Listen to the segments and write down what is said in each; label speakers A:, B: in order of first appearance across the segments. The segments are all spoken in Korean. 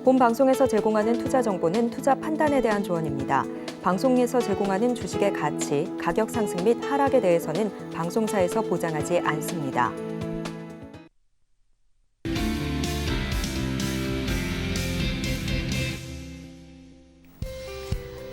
A: 본 방송에서 제공하는 투자 정보는 투자 판단에 대한 조언입니다. 방송에서 제공하는 주식의 가치, 가격 상승 및 하락에 대해서는 방송사에서 보장하지 않습니다.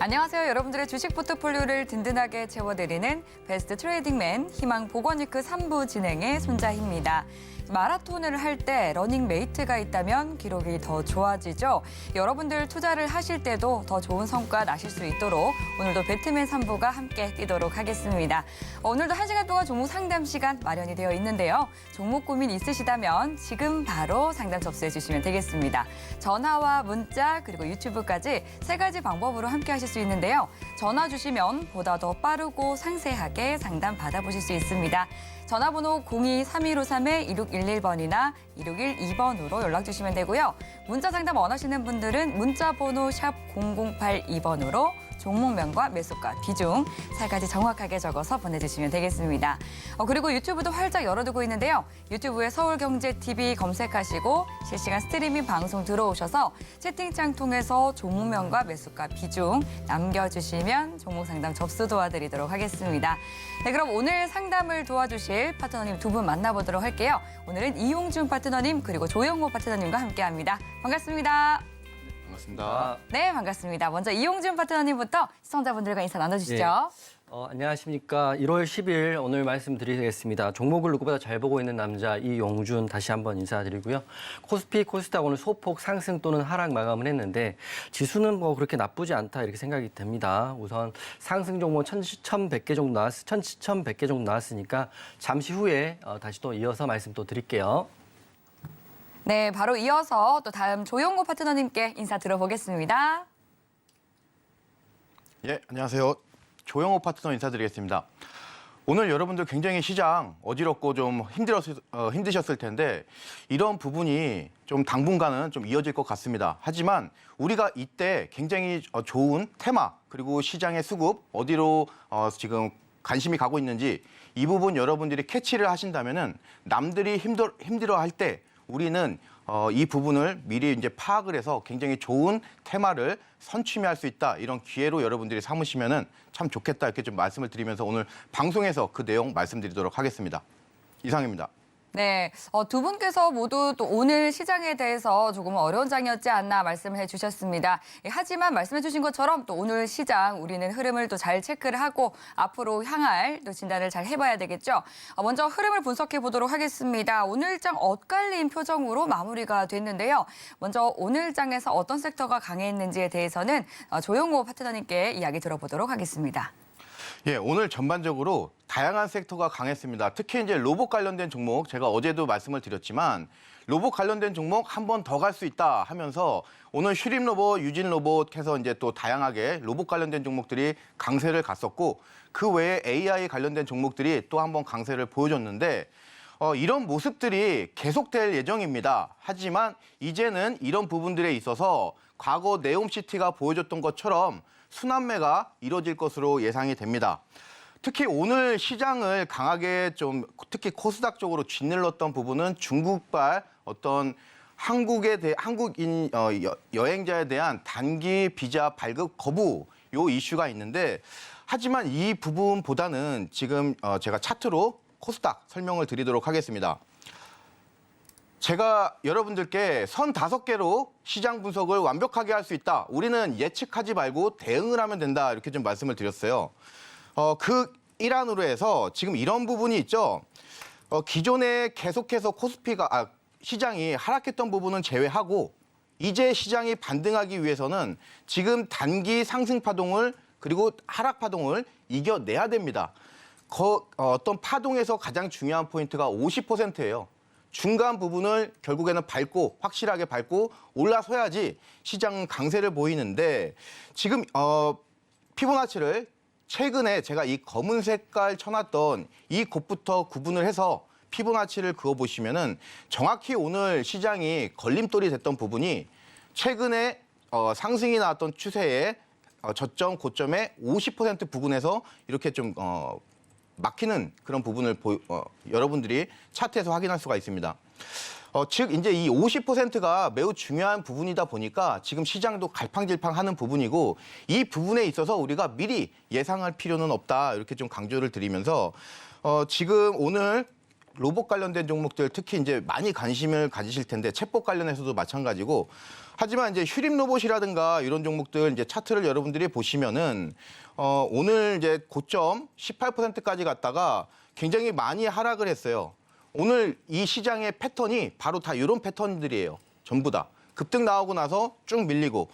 B: 안녕하세요. 여러분들의 주식 포트폴리오를 든든하게 채워드리는 베스트 트레이딩맨 희망 보건위크 3부 진행의 손자희입니다. 마라톤을 할 때 러닝 메이트가 있다면 기록이 더 좋아지죠. 여러분들 투자를 하실 때도 더 좋은 성과 나실 수 있도록 오늘도 배트맨 3부가 함께 뛰도록 하겠습니다. 오늘도 1시간 동안 종목 상담 시간 마련이 되어 있는데요. 종목 고민 있으시다면 지금 바로 상담 접수해 주시면 되겠습니다. 전화와 문자 그리고 유튜브까지 3가지 방법으로 함께 하실 수 있는데요. 전화 주시면 보다 더 빠르고 상세하게 상담 받아보실 수 있습니다. 전화번호 02-3153-2611번이나 2612번으로 연락 주시면 되고요. 문자 상담 원하시는 분들은 문자번호 샵 0082번으로 종목명과 매수가, 비중 3가지 정확하게 적어서 보내주시면 되겠습니다. 그리고 유튜브도 활짝 열어두고 있는데요. 유튜브에 서울경제TV 검색하시고 실시간 스트리밍 방송 들어오셔서 채팅창 통해서 종목명과 매수가, 비중 남겨주시면 종목 상담 접수 도와드리도록 하겠습니다. 네, 그럼 오늘 상담을 도와주실 파트너님 2분 만나보도록 할게요. 오늘은 이용준 파트너님 그리고 조영호 파트너님과 함께합니다. 반갑습니다.
C: 반갑습니다.
B: 네, 반갑습니다. 먼저 이용준 파트너님부터 시청자분들과 인사 나눠주시죠.
D: 안녕하십니까. 1월 10일 오늘 말씀드리겠습니다. 종목을 누구보다 잘 보고 있는 남자 이용준 다시 한번 인사드리고요. 코스피, 코스닥 오늘 소폭 상승 또는 하락 마감을 했는데 지수는 뭐 그렇게 나쁘지 않다 이렇게 생각이 됩니다. 우선 상승 종목 1,100개 정도 1,100개 정도 나왔으니까 잠시 후에 다시 또 이어서 말씀 또 드릴게요.
B: 네, 바로 이어서 또 다음 조영호 파트너님께 인사 들어보겠습니다.
C: 예, 안녕하세요. 조영호 파트너 인사드리겠습니다. 오늘 여러분들 굉장히 시장 어지럽고 좀 힘드셨을 텐데 이런 부분이 좀 당분간은 좀 이어질 것 같습니다. 하지만 우리가 이때 굉장히 좋은 테마 그리고 시장의 수급 어디로 지금 관심이 가고 있는지 이 부분 여러분들이 캐치를 하신다면은 남들이 힘들어할 때 우리는 이 부분을 미리 이제 파악을 해서 굉장히 좋은 테마를 선취할 수 있다. 이런 기회로 여러분들이 삼으시면은 참 좋겠다. 이렇게 좀 말씀을 드리면서 오늘 방송에서 그 내용 말씀드리도록 하겠습니다. 이상입니다.
B: 네, 두 분께서 모두 또 오늘 시장에 대해서 조금 어려운 장이었지 않나 말씀을 해주셨습니다. 하지만 말씀해 주신 것처럼 또 오늘 시장 우리는 흐름을 또 잘 체크를 하고 앞으로 향할 또 진단을 잘 해봐야 되겠죠. 먼저 흐름을 분석해 보도록 하겠습니다. 오늘 장 엇갈린 표정으로 마무리가 됐는데요. 먼저 오늘 장에서 어떤 섹터가 강했는지에 대해서는 조영호 파트너님께 이야기 들어보도록 하겠습니다.
C: 예, 오늘 전반적으로 다양한 섹터가 강했습니다. 특히 이제 로봇 관련된 종목, 제가 어제도 말씀을 드렸지만 로봇 관련된 종목 한 번 더 갈 수 있다 하면서 오늘 슈림 로봇, 유진 로봇 해서 이제 또 다양하게 로봇 관련된 종목들이 강세를 갔었고 그 외에 AI 관련된 종목들이 또 한 번 강세를 보여줬는데 이런 모습들이 계속될 예정입니다. 하지만 이제는 이런 부분들에 있어서 과거 네옴시티가 보여줬던 것처럼 순환매가 이뤄질 것으로 예상이 됩니다. 특히 오늘 시장을 강하게 좀 특히 코스닥 쪽으로 짓눌렀던 부분은 중국발 어떤 한국인 여행자에 대한 단기 비자 발급 거부 요 이슈가 있는데 하지만 이 부분보다는 지금 제가 차트로 코스닥 설명을 드리도록 하겠습니다. 제가 여러분들께 선 5개로 시장 분석을 완벽하게 할 수 있다. 우리는 예측하지 말고 대응을 하면 된다. 이렇게 좀 말씀을 드렸어요. 그 일환으로 해서 지금 이런 부분이 있죠. 기존에 계속해서 시장이 하락했던 부분은 제외하고 이제 시장이 반등하기 위해서는 지금 단기 상승 파동을 그리고 하락 파동을 이겨내야 됩니다. 어떤 파동에서 가장 중요한 포인트가 50%예요. 중간 부분을 결국에는 확실하게 밟고 올라서야지 시장 강세를 보이는데 지금 피보나치를 최근에 제가 이 검은 색깔 쳐놨던 이 곳부터 구분을 해서 피보나치를 그어보시면은 정확히 오늘 시장이 걸림돌이 됐던 부분이 최근에 상승이 나왔던 추세의 저점, 고점의 50% 부근에서 이렇게 좀 막히는 그런 부분을 여러분들이 차트에서 확인할 수가 있습니다. 즉 이제 이 50%가 매우 중요한 부분이다 보니까 지금 시장도 갈팡질팡하는 부분이고 이 부분에 있어서 우리가 미리 예상할 필요는 없다 이렇게 좀 강조를 드리면서 지금 오늘 로봇 관련된 종목들 특히 이제 많이 관심을 가지실 텐데 챗봇 관련해서도 마찬가지고 하지만 이제 휴림 로봇이라든가 이런 종목들 이제 차트를 여러분들이 보시면은 오늘 이제 고점 18%까지 갔다가 굉장히 많이 하락을 했어요. 오늘 이 시장의 패턴이 바로 다 이런 패턴들이에요. 전부 다. 급등 나오고 나서 쭉 밀리고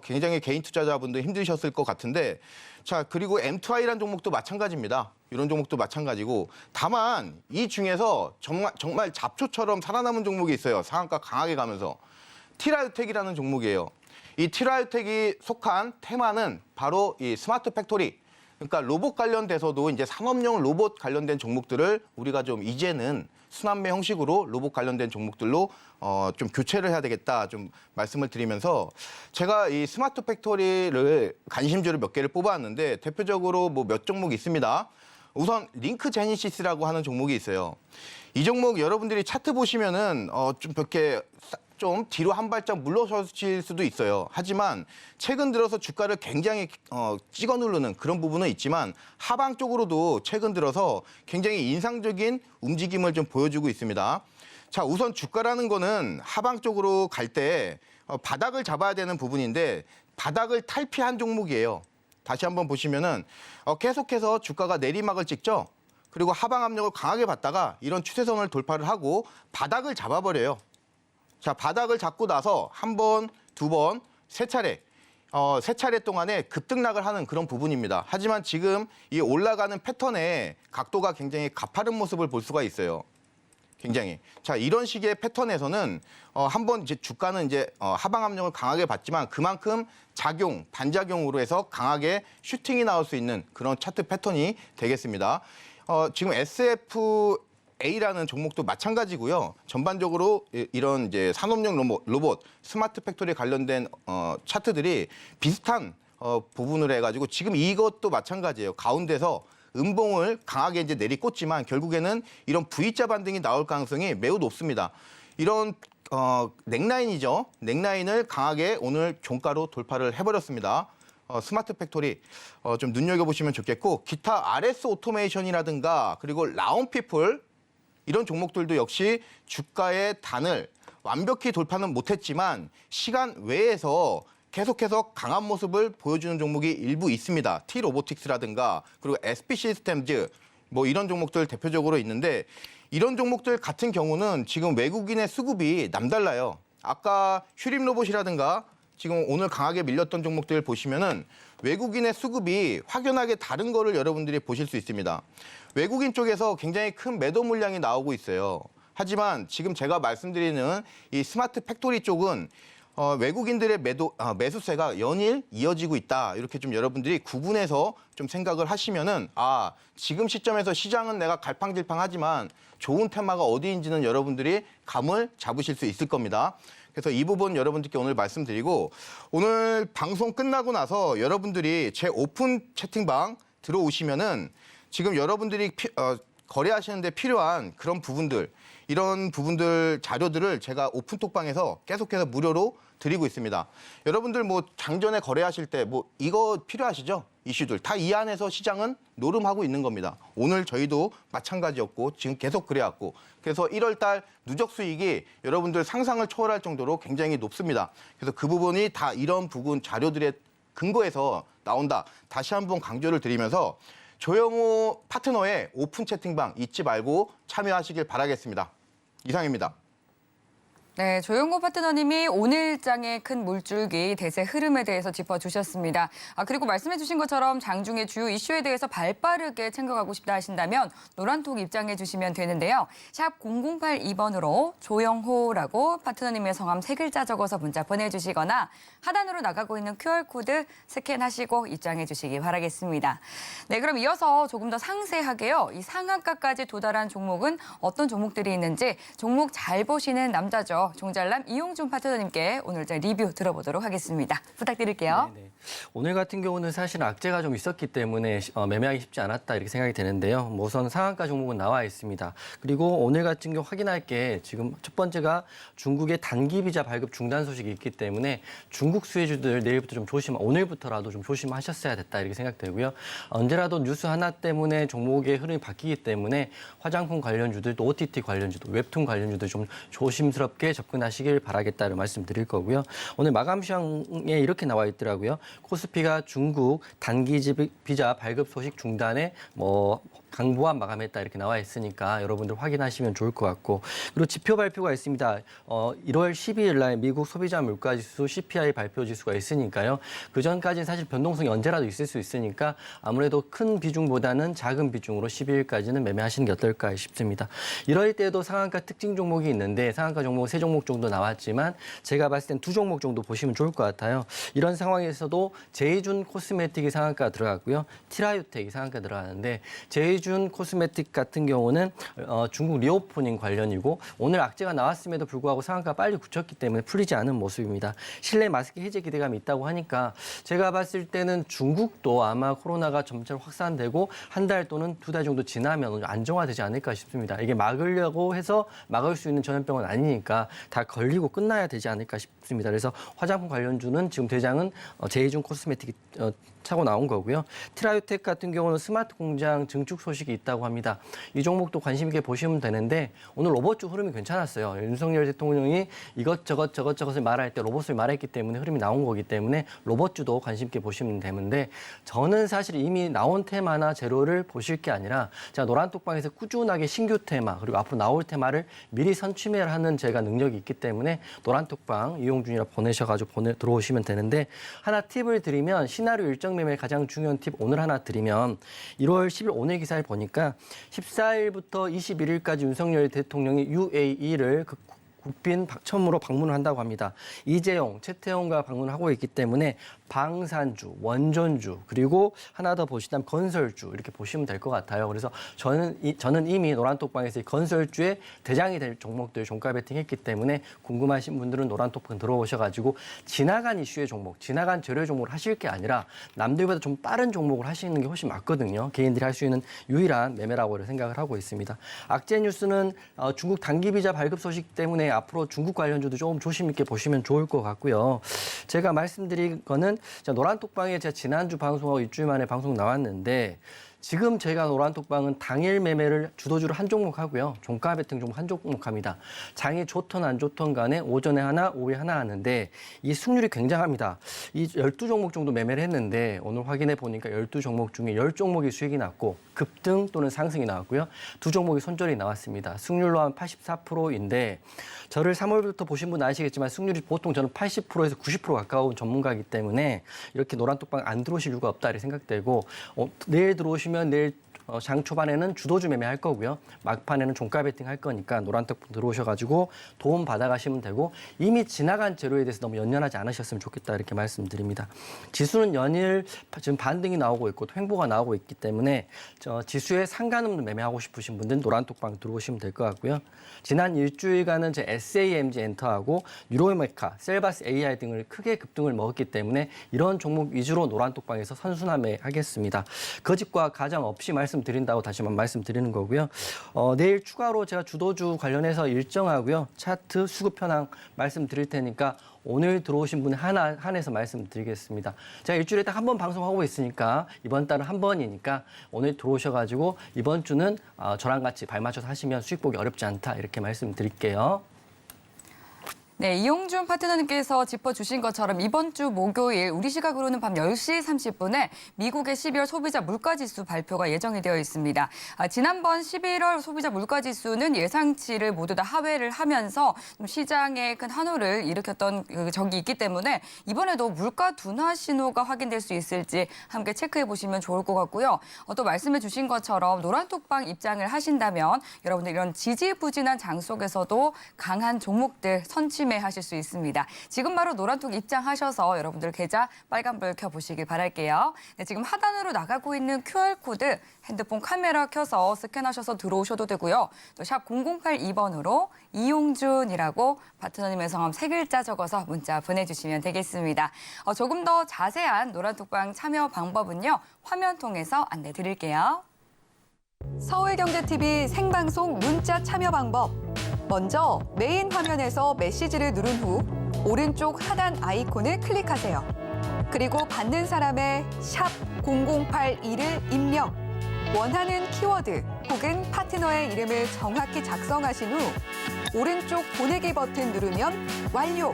C: 굉장히 개인 투자자분들 힘드셨을 것 같은데 자 그리고 M2I라는 종목도 마찬가지입니다. 이런 종목도 마찬가지고 다만 이 중에서 정말 잡초처럼 살아남은 종목이 있어요. 상한가 강하게 가면서 티라유텍이라는 종목이에요. 이 티라유텍이 속한 테마는 바로 이 스마트 팩토리 그러니까 로봇 관련돼서도 이제 산업용 로봇 관련된 종목들을 우리가 좀 이제는 순환매 형식으로 로봇 관련된 종목들로 좀 교체를 해야 되겠다 좀 말씀을 드리면서 제가 이 스마트 팩토리를 관심주를 몇 개를 뽑아왔는데 대표적으로 뭐 몇 종목 있습니다. 우선 링크 제니시스라고 하는 종목이 있어요. 이 종목 여러분들이 차트 보시면은 좀 이렇게 좀 뒤로 한 발짝 물러서실 수도 있어요. 하지만 최근 들어서 주가를 굉장히 찍어 누르는 그런 부분은 있지만 하방 쪽으로도 최근 들어서 굉장히 인상적인 움직임을 좀 보여주고 있습니다. 자, 우선 주가라는 거는 하방 쪽으로 갈 때 바닥을 잡아야 되는 부분인데 바닥을 탈피한 종목이에요. 다시 한번 보시면은 계속해서 주가가 내리막을 찍죠. 그리고 하방 압력을 강하게 받다가 이런 추세선을 돌파를 하고 바닥을 잡아버려요. 자, 바닥을 잡고 나서 한 번, 두 번, 세 차례 동안에 급등락을 하는 그런 부분입니다. 하지만 지금 이 올라가는 패턴의 각도가 굉장히 가파른 모습을 볼 수가 있어요. 굉장히. 자, 이런 식의 패턴에서는 한번 이제 주가는 이제 하방 압력을 강하게 받지만 그만큼 반작용으로 해서 강하게 슈팅이 나올 수 있는 그런 차트 패턴이 되겠습니다. 지금 SFA라는 종목도 마찬가지고요. 전반적으로 이런 이제 산업용 로봇, 스마트 팩토리 관련된 차트들이 비슷한 부분을 해가지고 지금 이것도 마찬가지예요. 가운데서 음봉을 강하게 이제 내리꽂지만 결국에는 이런 V자 반등이 나올 가능성이 매우 높습니다. 이런 넥라인이죠. 넥라인을 강하게 오늘 종가로 돌파를 해버렸습니다. 스마트 팩토리 좀 눈여겨보시면 좋겠고 기타 RS 오토메이션이라든가 그리고 라운피플 이런 종목들도 역시 주가의 단을 완벽히 돌파는 못했지만 시간 외에서 계속해서 강한 모습을 보여주는 종목이 일부 있습니다. T-로보틱스라든가 그리고 SP 시스템즈 뭐 이런 종목들 대표적으로 있는데 이런 종목들 같은 경우는 지금 외국인의 수급이 남달라요. 아까 휴림 로봇이라든가 지금 오늘 강하게 밀렸던 종목들 보시면은 외국인의 수급이 확연하게 다른 거를 여러분들이 보실 수 있습니다. 외국인 쪽에서 굉장히 큰 매도 물량이 나오고 있어요. 하지만 지금 제가 말씀드리는 이 스마트 팩토리 쪽은 외국인들의 매수세가 연일 이어지고 있다. 이렇게 좀 여러분들이 구분해서 좀 생각을 하시면은 지금 시점에서 시장은 내가 갈팡질팡하지만 좋은 테마가 어디인지는 여러분들이 감을 잡으실 수 있을 겁니다. 그래서 이 부분 여러분들께 오늘 말씀드리고 오늘 방송 끝나고 나서 여러분들이 제 오픈 채팅방 들어오시면은 지금 여러분들이 거래하시는데 필요한 그런 부분들 이런 부분들 자료들을 제가 오픈톡방에서 계속해서 무료로 드리고 있습니다. 여러분들 뭐 장전에 거래하실 때 뭐 이거 필요하시죠? 이슈들 다 이 안에서 시장은 노름하고 있는 겁니다. 오늘 저희도 마찬가지였고 지금 계속 그래왔고 그래서 1월 달 누적 수익이 여러분들 상상을 초월할 정도로 굉장히 높습니다. 그래서 그 부분이 다 이런 부분 자료들의 근거에서 나온다. 다시 한번 강조를 드리면서 조영호 파트너의 오픈 채팅방 잊지 말고 참여하시길 바라겠습니다. 이상입니다.
B: 네, 조용호 파트너님이 오늘장의 큰 물줄기 대세 흐름에 대해서 짚어주셨습니다. 그리고 말씀해주신 것처럼 장중의 주요 이슈에 대해서 발빠르게 챙겨가고 싶다 하신다면 노란톡 입장해 주시면 되는데요. 샵 0082번으로 조영호라고 파트너님의 성함 3글자 적어서 문자 보내주시거나 하단으로 나가고 있는 QR코드 스캔하시고 입장해 주시기 바라겠습니다. 네, 그럼 이어서 조금 더 상세하게요. 이 상한가까지 도달한 종목은 어떤 종목들이 있는지 종목 잘 보시는 남자죠. 이어서 종잘남 이용준 파트너님께 오늘 리뷰 들어보도록 하겠습니다. 부탁드릴게요.
D: 네네. 오늘 같은 경우는 사실 악재가 좀 있었기 때문에 매매하기 쉽지 않았다 이렇게 생각이 되는데요. 우선 상한가 종목은 나와 있습니다. 그리고 오늘 같은 경우 확인할 게 지금 첫 번째가 중국의 단기 비자 발급 중단 소식이 있기 때문에 중국 수혜주들 내일부터 오늘부터라도 좀 조심하셨어야 됐다 이렇게 생각되고요. 언제라도 뉴스 하나 때문에 종목의 흐름이 바뀌기 때문에 화장품 관련주들 또 OTT 관련주도 웹툰 관련주도 좀 조심스럽게 접근하시길 바라겠다는 말씀드릴 거고요. 오늘 마감 시황에 이렇게 나와 있더라고요. 코스피가 중국 단기 비자 발급 소식 중단에 강보한 마감했다 이렇게 나와 있으니까 여러분들 확인하시면 좋을 것 같고, 그리고 지표 발표가 있습니다. 1월 12일 날 미국 소비자 물가지수 CPI 발표 지수가 있으니까요. 그 전까지는 사실 변동성이 언제라도 있을 수 있으니까 아무래도 큰 비중보다는 작은 비중으로 12일까지는 매매하시는 게 어떨까 싶습니다. 이럴 때도 상한가 특징 종목이 있는데 상한가 종목 3종목 정도 나왔지만 제가 봤을 땐 2종목 정도 보시면 좋을 것 같아요. 이런 상황에서도 제이준 코스메틱이 상한가 들어갔고요. 티라유텍이 상한가 들어가는데 제이준 코스메틱 같은 경우는 중국 리오프닝 관련이고 오늘 악재가 나왔음에도 불구하고 상한가 빨리 굳혔기 때문에 풀리지 않은 모습입니다. 실내 마스크 해제 기대감이 있다고 하니까 제가 봤을 때는 중국도 아마 코로나가 점차 확산되고 한 달 또는 2달 정도 지나면 안정화되지 않을까 싶습니다. 이게 막으려고 해서 막을 수 있는 전염병은 아니니까 다 걸리고 끝나야 되지 않을까 싶습니다. 그래서 화장품 관련주는 지금 대장은 제이준 코스메틱이 차고 나온 거고요. 티라유텍 같은 경우는 스마트 공장 증축 소식이 있다고 합니다. 이 종목도 관심 있게 보시면 되는데 오늘 로봇주 흐름이 괜찮았어요. 윤석열 대통령이 저것을 말할 때 로봇을 말했기 때문에 흐름이 나온 거기 때문에 로봇주도 관심 있게 보시면 되는데 저는 사실 이미 나온 테마나 재료를 보실 게 아니라 제가 노란톡방에서 꾸준하게 신규 테마 그리고 앞으로 나올 테마를 미리 선취매를 하는 제가 능력이 있기 때문에 노란톡방 이용준이라 보내셔가지고 들어오시면 되는데 하나 팁을 드리면 시나리오 일정 매매 가장 중요한 팁 오늘 하나 드리면 1월 10일 오늘 기사를 보니까 14일부터 21일까지 윤석열 대통령이 UAE를 국빈 처음으로 방문을 한다고 합니다. 이재용, 최태원과 방문을 하고 있기 때문에 방산주, 원전주, 그리고 하나 더 보시다면 건설주 이렇게 보시면 될 것 같아요. 그래서 저는 이미 노란톡방에서 이 건설주의 대장이 될 종목들 종가 베팅했기 때문에 궁금하신 분들은 노란톡방 들어오셔가지고 지나간 이슈의 종목, 지나간 재료 종목을 하실 게 아니라 남들보다 좀 빠른 종목을 하시는 게 훨씬 맞거든요. 개인들이 할 수 있는 유일한 매매라고 생각을 하고 있습니다. 악재 뉴스는 중국 단기 비자 발급 소식 때문에 앞으로 중국 관련주도 조금 조심 있게 보시면 좋을 것 같고요. 제가 말씀드린 거는 노란톡방에 제가 지난주 방송하고 일주일 만에 방송 나왔는데 지금 제가 노란톡방은 당일 매매를 주도주로 한 종목 하고요. 종가 베팅 종목 한 종목 합니다. 장이 좋던 안 좋던 간에 오전에 하나, 오후에 하나 하는데 이 승률이 굉장합니다. 이 12종목 정도 매매를 했는데 오늘 확인해 보니까 12종목 중에 10종목이 수익이 났고 급등 또는 상승이 나왔고요. 2종목이 손절이 나왔습니다. 승률로 한 84%인데 저를 3월부터 보신 분 아시겠지만 승률이 보통 저는 80%에서 90% 가까운 전문가이기 때문에 이렇게 노란톡방 안 들어오실 이유가 없다 이렇게 생각되고 내일 들어오시면 내일 장 초반에는 주도주 매매할 거고요. 막판에는 종가 베팅 할 거니까 노란톡방 들어오셔가지고 도움 받아가시면 되고 이미 지나간 재료에 대해서 너무 연연하지 않으셨으면 좋겠다 이렇게 말씀드립니다. 지수는 연일 지금 반등이 나오고 있고 횡보가 나오고 있기 때문에 지수에 상관없는 매매하고 싶으신 분들은 노란톡방 들어오시면 될 것 같고요. 지난 일주일간은 제 SAMG 엔터하고 뉴로메카, 셀바스 AI 등을 크게 급등을 먹었기 때문에 이런 종목 위주로 노란톡방에서 선순환매 하겠습니다. 거짓과 가정 없이 말씀드린다고 다시 한번 말씀드리는 거고요. 내일 추가로 제가 주도주 관련해서 일정하고요. 차트 수급 현황 말씀드릴 테니까 오늘 들어오신 분 한해서 말씀드리겠습니다. 제가 일주일에 딱 한 번 방송하고 있으니까 이번 달은 한 번이니까 오늘 들어오셔가지고 이번 주는 저랑 같이 발맞춰서 하시면 수익 보기 어렵지 않다 이렇게 말씀드릴게요.
B: 네, 이용준 파트너님께서 짚어주신 것처럼 이번 주 목요일 우리 시각으로는 밤 10시 30분에 미국의 12월 소비자 물가지수 발표가 예정이 되어 있습니다. 지난번 11월 소비자 물가지수는 예상치를 모두 다 하회를 하면서 좀 시장에 큰 환호를 일으켰던 적이 있기 때문에 이번에도 물가 둔화 신호가 확인될 수 있을지 함께 체크해 보시면 좋을 것 같고요. 또 말씀해 주신 것처럼 노란톡방 입장을 하신다면 여러분들 이런 지지부진한 장 속에서도 강한 종목들 선취 판매하실 수 있습니다. 지금 바로 노란톡 입장하셔서 여러분들 계좌 빨간불 켜보시길 바랄게요. 네, 지금 하단으로 나가고 있는 QR코드 핸드폰 카메라 켜서 스캔하셔서 들어오셔도 되고요. 또 샵 0082번으로 이용준이라고 파트너님의 성함 3글자 적어서 문자 보내주시면 되겠습니다. 조금 더 자세한 노란톡방 참여 방법은요. 화면 통해서 안내 드릴게요. 서울경제TV 생방송 문자 참여 방법. 먼저 메인 화면에서 메시지를 누른 후 오른쪽 하단 아이콘을 클릭하세요. 그리고 받는 사람의 샵 0082를 입력. 원하는 키워드 혹은 파트너의 이름을 정확히 작성하신 후 오른쪽 보내기 버튼 누르면 완료.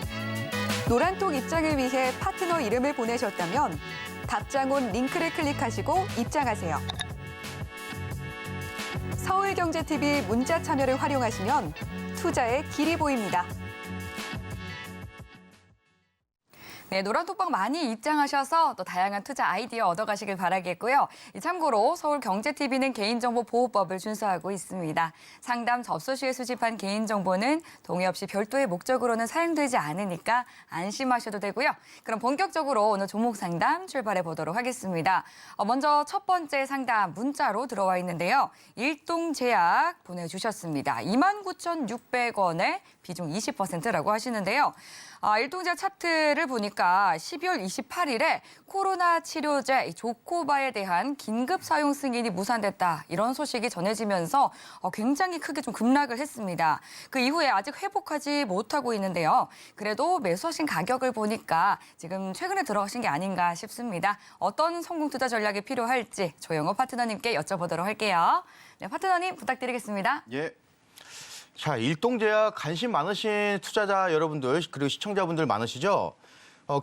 B: 노란톡 입장을 위해 파트너 이름을 보내셨다면 답장온 링크를 클릭하시고 입장하세요. 서울경제TV 문자 참여를 활용하시면 투자의 길이 보입니다. 네, 노란톡방 많이 입장하셔서 또 다양한 투자 아이디어 얻어가시길 바라겠고요. 참고로 서울경제TV는 개인정보보호법을 준수하고 있습니다. 상담 접수 시에 수집한 개인정보는 동의 없이 별도의 목적으로는 사용되지 않으니까 안심하셔도 되고요. 그럼 본격적으로 오늘 종목 상담 출발해 보도록 하겠습니다. 먼저 첫 번째 상담 문자로 들어와 있는데요. 일동제약 보내주셨습니다. 29,600원에 비중 20%라고 하시는데요. 일동제약 차트를 보니까 12월 28일에 코로나 치료제 조코바에 대한 긴급 사용 승인이 무산됐다. 이런 소식이 전해지면서 굉장히 크게 좀 급락을 했습니다. 그 이후에 아직 회복하지 못하고 있는데요. 그래도 매수하신 가격을 보니까 지금 최근에 들어가신 게 아닌가 싶습니다. 어떤 성공 투자 전략이 필요할지 조영호 파트너님께 여쭤보도록 할게요. 네, 파트너님 부탁드리겠습니다.
C: 예. 자, 일동제약 관심 많으신 투자자 여러분들 그리고 시청자분들 많으시죠?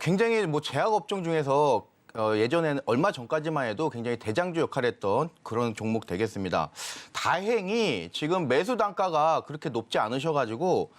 C: 굉장히 제약 업종 중에서 예전에는 얼마 전까지만 해도 굉장히 대장주 역할을 했던 그런 종목 되겠습니다. 다행히 지금 매수 단가가 그렇게 높지 않으셔가지고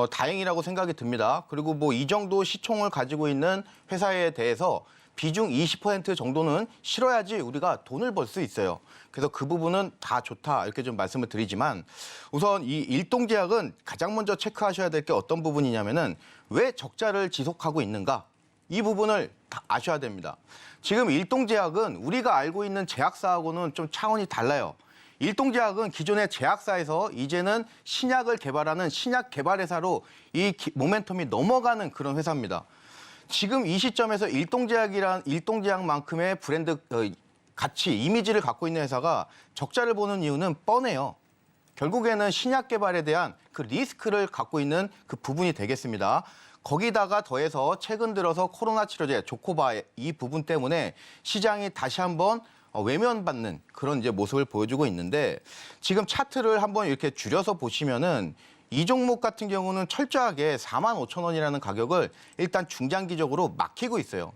C: 다행이라고 생각이 듭니다. 그리고 이 정도 시총을 가지고 있는 회사에 대해서 비중 20% 정도는 실어야지 우리가 돈을 벌 수 있어요. 그래서 그 부분은 다 좋다 이렇게 좀 말씀을 드리지만 우선 이 일동제약은 가장 먼저 체크하셔야 될 게 어떤 부분이냐면은 왜 적자를 지속하고 있는가 이 부분을 다 아셔야 됩니다. 지금 일동제약은 우리가 알고 있는 제약사하고는 좀 차원이 달라요. 일동제약은 기존의 제약사에서 이제는 신약을 개발하는 신약 개발 회사로 이 모멘텀이 넘어가는 그런 회사입니다. 지금 이 시점에서 일동제약만큼의 브랜드 가치, 이미지를 갖고 있는 회사가 적자를 보는 이유는 뻔해요. 결국에는 신약 개발에 대한 그 리스크를 갖고 있는 그 부분이 되겠습니다. 거기다가 더해서 최근 들어서 코로나 치료제 조코바 이 부분 때문에 시장이 다시 한번 외면받는 그런 이제 모습을 보여주고 있는데 지금 차트를 한번 이렇게 줄여서 보시면은 이 종목 같은 경우는 철저하게 45,000원이라는 가격을 일단 중장기적으로 막히고 있어요.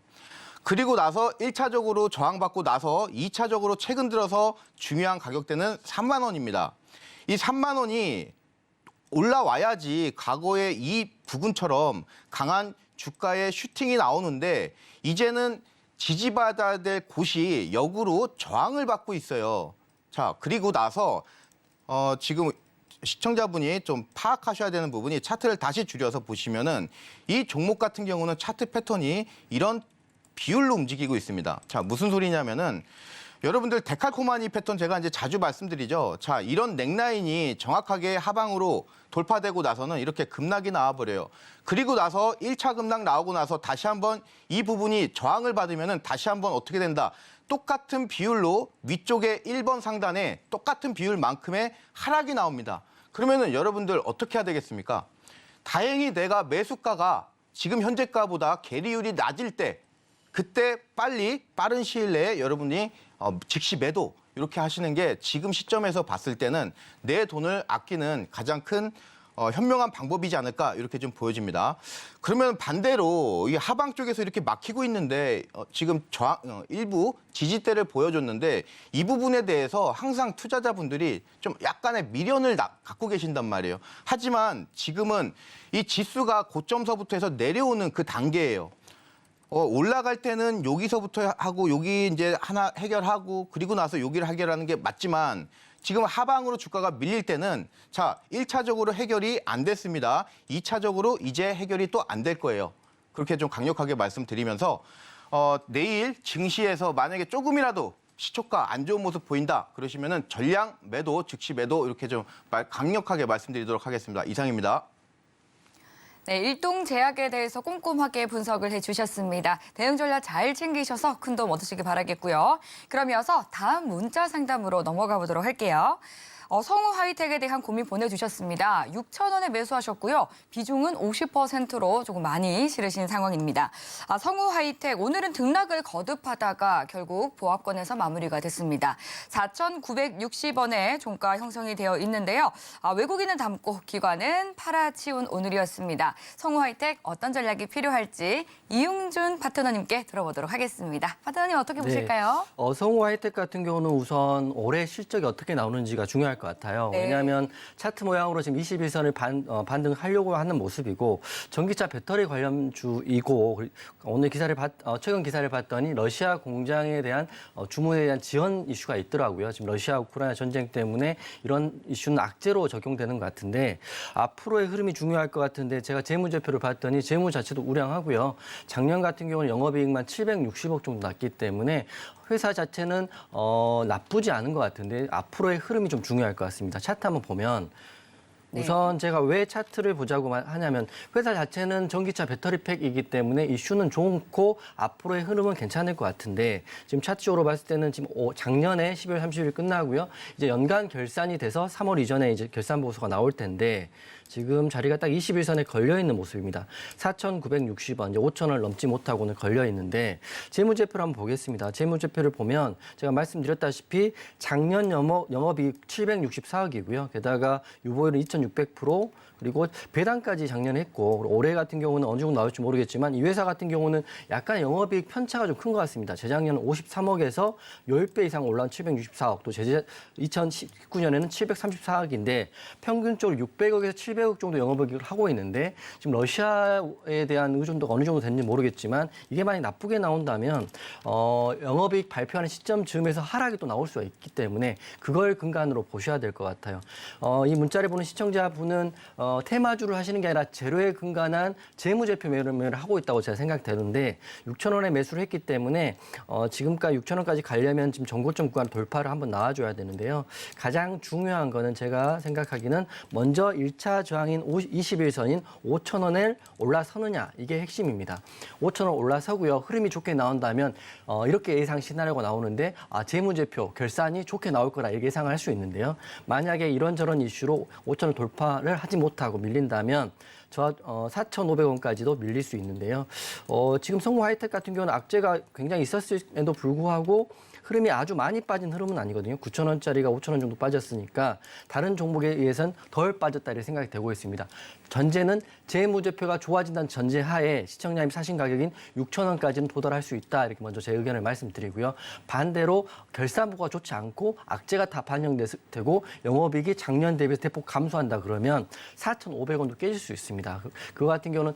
C: 그리고 나서 1차적으로 저항받고 나서 2차적으로 최근 들어서 중요한 가격대는 3만 원입니다. 이 3만 원이 올라와야지 과거의 이 부근처럼 강한 주가의 슈팅이 나오는데 이제는 지지받아야 될 곳이 역으로 저항을 받고 있어요. 자, 그리고 나서 지금 시청자분이 좀 파악하셔야 되는 부분이 차트를 다시 줄여서 보시면은 이 종목 같은 경우는 차트 패턴이 이런 비율로 움직이고 있습니다. 자, 무슨 소리냐면은 여러분들 데칼코마니 패턴 제가 이제 자주 말씀드리죠. 자, 이런 넥라인이 정확하게 하방으로 돌파되고 나서는 이렇게 급락이 나와버려요. 그리고 나서 1차 급락 나오고 나서 다시 한번 이 부분이 저항을 받으면은 다시 한번 어떻게 된다. 똑같은 비율로 위쪽에 1번 상단에 똑같은 비율만큼의 하락이 나옵니다. 그러면은 여러분들 어떻게 해야 되겠습니까? 다행히 내가 매수가가 지금 현재가보다 계리율이 낮을 때 그때 빨리 빠른 시일 내에 여러분이 즉시 매도 이렇게 하시는 게 지금 시점에서 봤을 때는 내 돈을 아끼는 가장 큰 현명한 방법이지 않을까 이렇게 좀 보여집니다. 그러면 반대로 이 하방 쪽에서 이렇게 막히고 있는데 지금 일부 지지대를 보여줬는데 이 부분에 대해서 항상 투자자분들이 좀 약간의 미련을 갖고 계신단 말이에요. 하지만 지금은 이 지수가 고점서부터 해서 내려오는 그 단계예요. 올라갈 때는 여기서부터 하고 여기 이제 하나 해결하고 그리고 나서 여기를 해결하는 게 맞지만 지금 하방으로 주가가 밀릴 때는 자, 1차적으로 해결이 안 됐습니다. 2차적으로 이제 해결이 또 안 될 거예요. 그렇게 좀 강력하게 말씀드리면서 내일 증시에서 만약에 조금이라도 시초가 안 좋은 모습 보인다 그러시면은 전량 매도, 즉시 매도 이렇게 좀 강력하게 말씀드리도록 하겠습니다. 이상입니다.
B: 네, 일동 제약에 대해서 꼼꼼하게 분석을 해주셨습니다. 대응 전략 잘 챙기셔서 큰 도움 얻으시기 바라겠고요. 그럼 이어서 다음 문자 상담으로 넘어가 보도록 할게요. 성우 하이텍에 대한 고민 보내주셨습니다. 6,000원에 매수하셨고요. 비중은 50%로 조금 많이 실으신 상황입니다. 성우 하이텍 오늘은 등락을 거듭하다가 결국 보합권에서 마무리가 됐습니다. 4,960원에 종가 형성이 되어 있는데요. 외국인은 담고 기관은 팔아치운 오늘이었습니다. 성우 하이텍 어떤 전략이 필요할지 이용준 파트너님께 들어보도록 하겠습니다. 파트너님 어떻게 보실까요?
D: 성우 하이텍 같은 경우는 우선 올해 실적이 어떻게 나오는지가 중요할 것 같아요.
B: 네.
D: 왜냐하면 차트 모양으로 지금 21선을 반등하려고 하는 모습이고 전기차 배터리 관련주이고 오늘 최근 기사를 봤더니 러시아 공장에 대한 주문에 대한 지연 이슈가 있더라고요. 지금 러시아 우크라이나 전쟁 때문에 이런 이슈는 악재로 적용되는 것 같은데 앞으로의 흐름이 중요할 것 같은데 제가 재무제표를 봤더니 재무 자체도 우량하고요. 작년 같은 경우는 영업이익만 760억 정도 났기 때문에 회사 자체는 나쁘지 않은 것 같은데 앞으로의 흐름이 좀 중요할 것 같습니다. 차트 한번 보면 우선 제가 왜 차트를 보자고 하냐면 회사 자체는 전기차 배터리팩이기 때문에 이슈는 좋고 앞으로의 흐름은 괜찮을 것 같은데 지금 차트적으로 봤을 때는 지금 작년에 12월 30일 끝나고요. 이제 연간 결산이 돼서 3월 이전에 이제 결산 보고서가 나올 텐데 지금 자리가 딱 21선에 걸려 있는 모습입니다. 4,960원, 이제 5,000원을 넘지 못하고는 걸려 있는데 재무제표를 한번 보겠습니다. 재무제표를 보면 제가 말씀드렸다시피 작년 영업이익 764억이고요. 게다가 유보율은 2,600%, 그리고 배당까지 작년에 했고 올해 같은 경우는 어느 정도 나올지 모르겠지만 이 회사 같은 경우는 약간 영업이익 편차가 좀 큰 것 같습니다. 재작년은 53억에서 10배 이상 올라온 764억, 또 2019년에는 734억인데 평균적으로 600억에서 700억 정도 영업이익을 하고 있는데 지금 러시아에 대한 의존도가 어느 정도 됐는지 모르겠지만 이게 만약 나쁘게 나온다면 영업이익 발표하는 시점 즈음에서 하락이 또 나올 수가 있기 때문에 그걸 근간으로 보셔야 될 것 같아요. 이 문자를 보는 시청자분은 테마주를 하시는 게 아니라 재료에 근간한 재무제표 매매를 하고 있다고 제가 생각되는데 6,000원에 매수를 했기 때문에 지금까지 6,000원까지 가려면 지금 전고점 구간 돌파를 한번 나와줘야 되는데요. 가장 중요한 거는 제가 생각하기는 먼저 1차 저항인 21선인 5,000원을 올라서느냐 이게 핵심입니다. 5,000원 올라서고요. 흐름이 좋게 나온다면 이렇게 예상 시나리오가 나오는데 재무제표 결산이 좋게 나올 거라 이렇게 예상을 할 수 있는데요. 만약에 이런저런 이슈로 5,000원 돌파를 하지 못하고 밀린다면 4,500원까지도 밀릴 수 있는데요. 지금 성우 하이텍 같은 경우는 악재가 굉장히 있었음에도 불구하고 흐름이 아주 많이 빠진 흐름은 아니거든요. 9,000원짜리가 5,000원 정도 빠졌으니까 다른 종목에 의해서는 덜 빠졌다 이렇게 생각이 되고 있습니다. 전제는 재무제표가 좋아진다는 전제하에 시청자님 사신 가격인 6,000원까지는 도달할 수 있다. 이렇게 먼저 제 의견을 말씀드리고요. 반대로 결산보고가 좋지 않고 악재가 다 반영되고 영업이익이 작년 대비해서 대폭 감소한다 그러면 4,500원도 깨질 수 있습니다. 그거 같은 경우는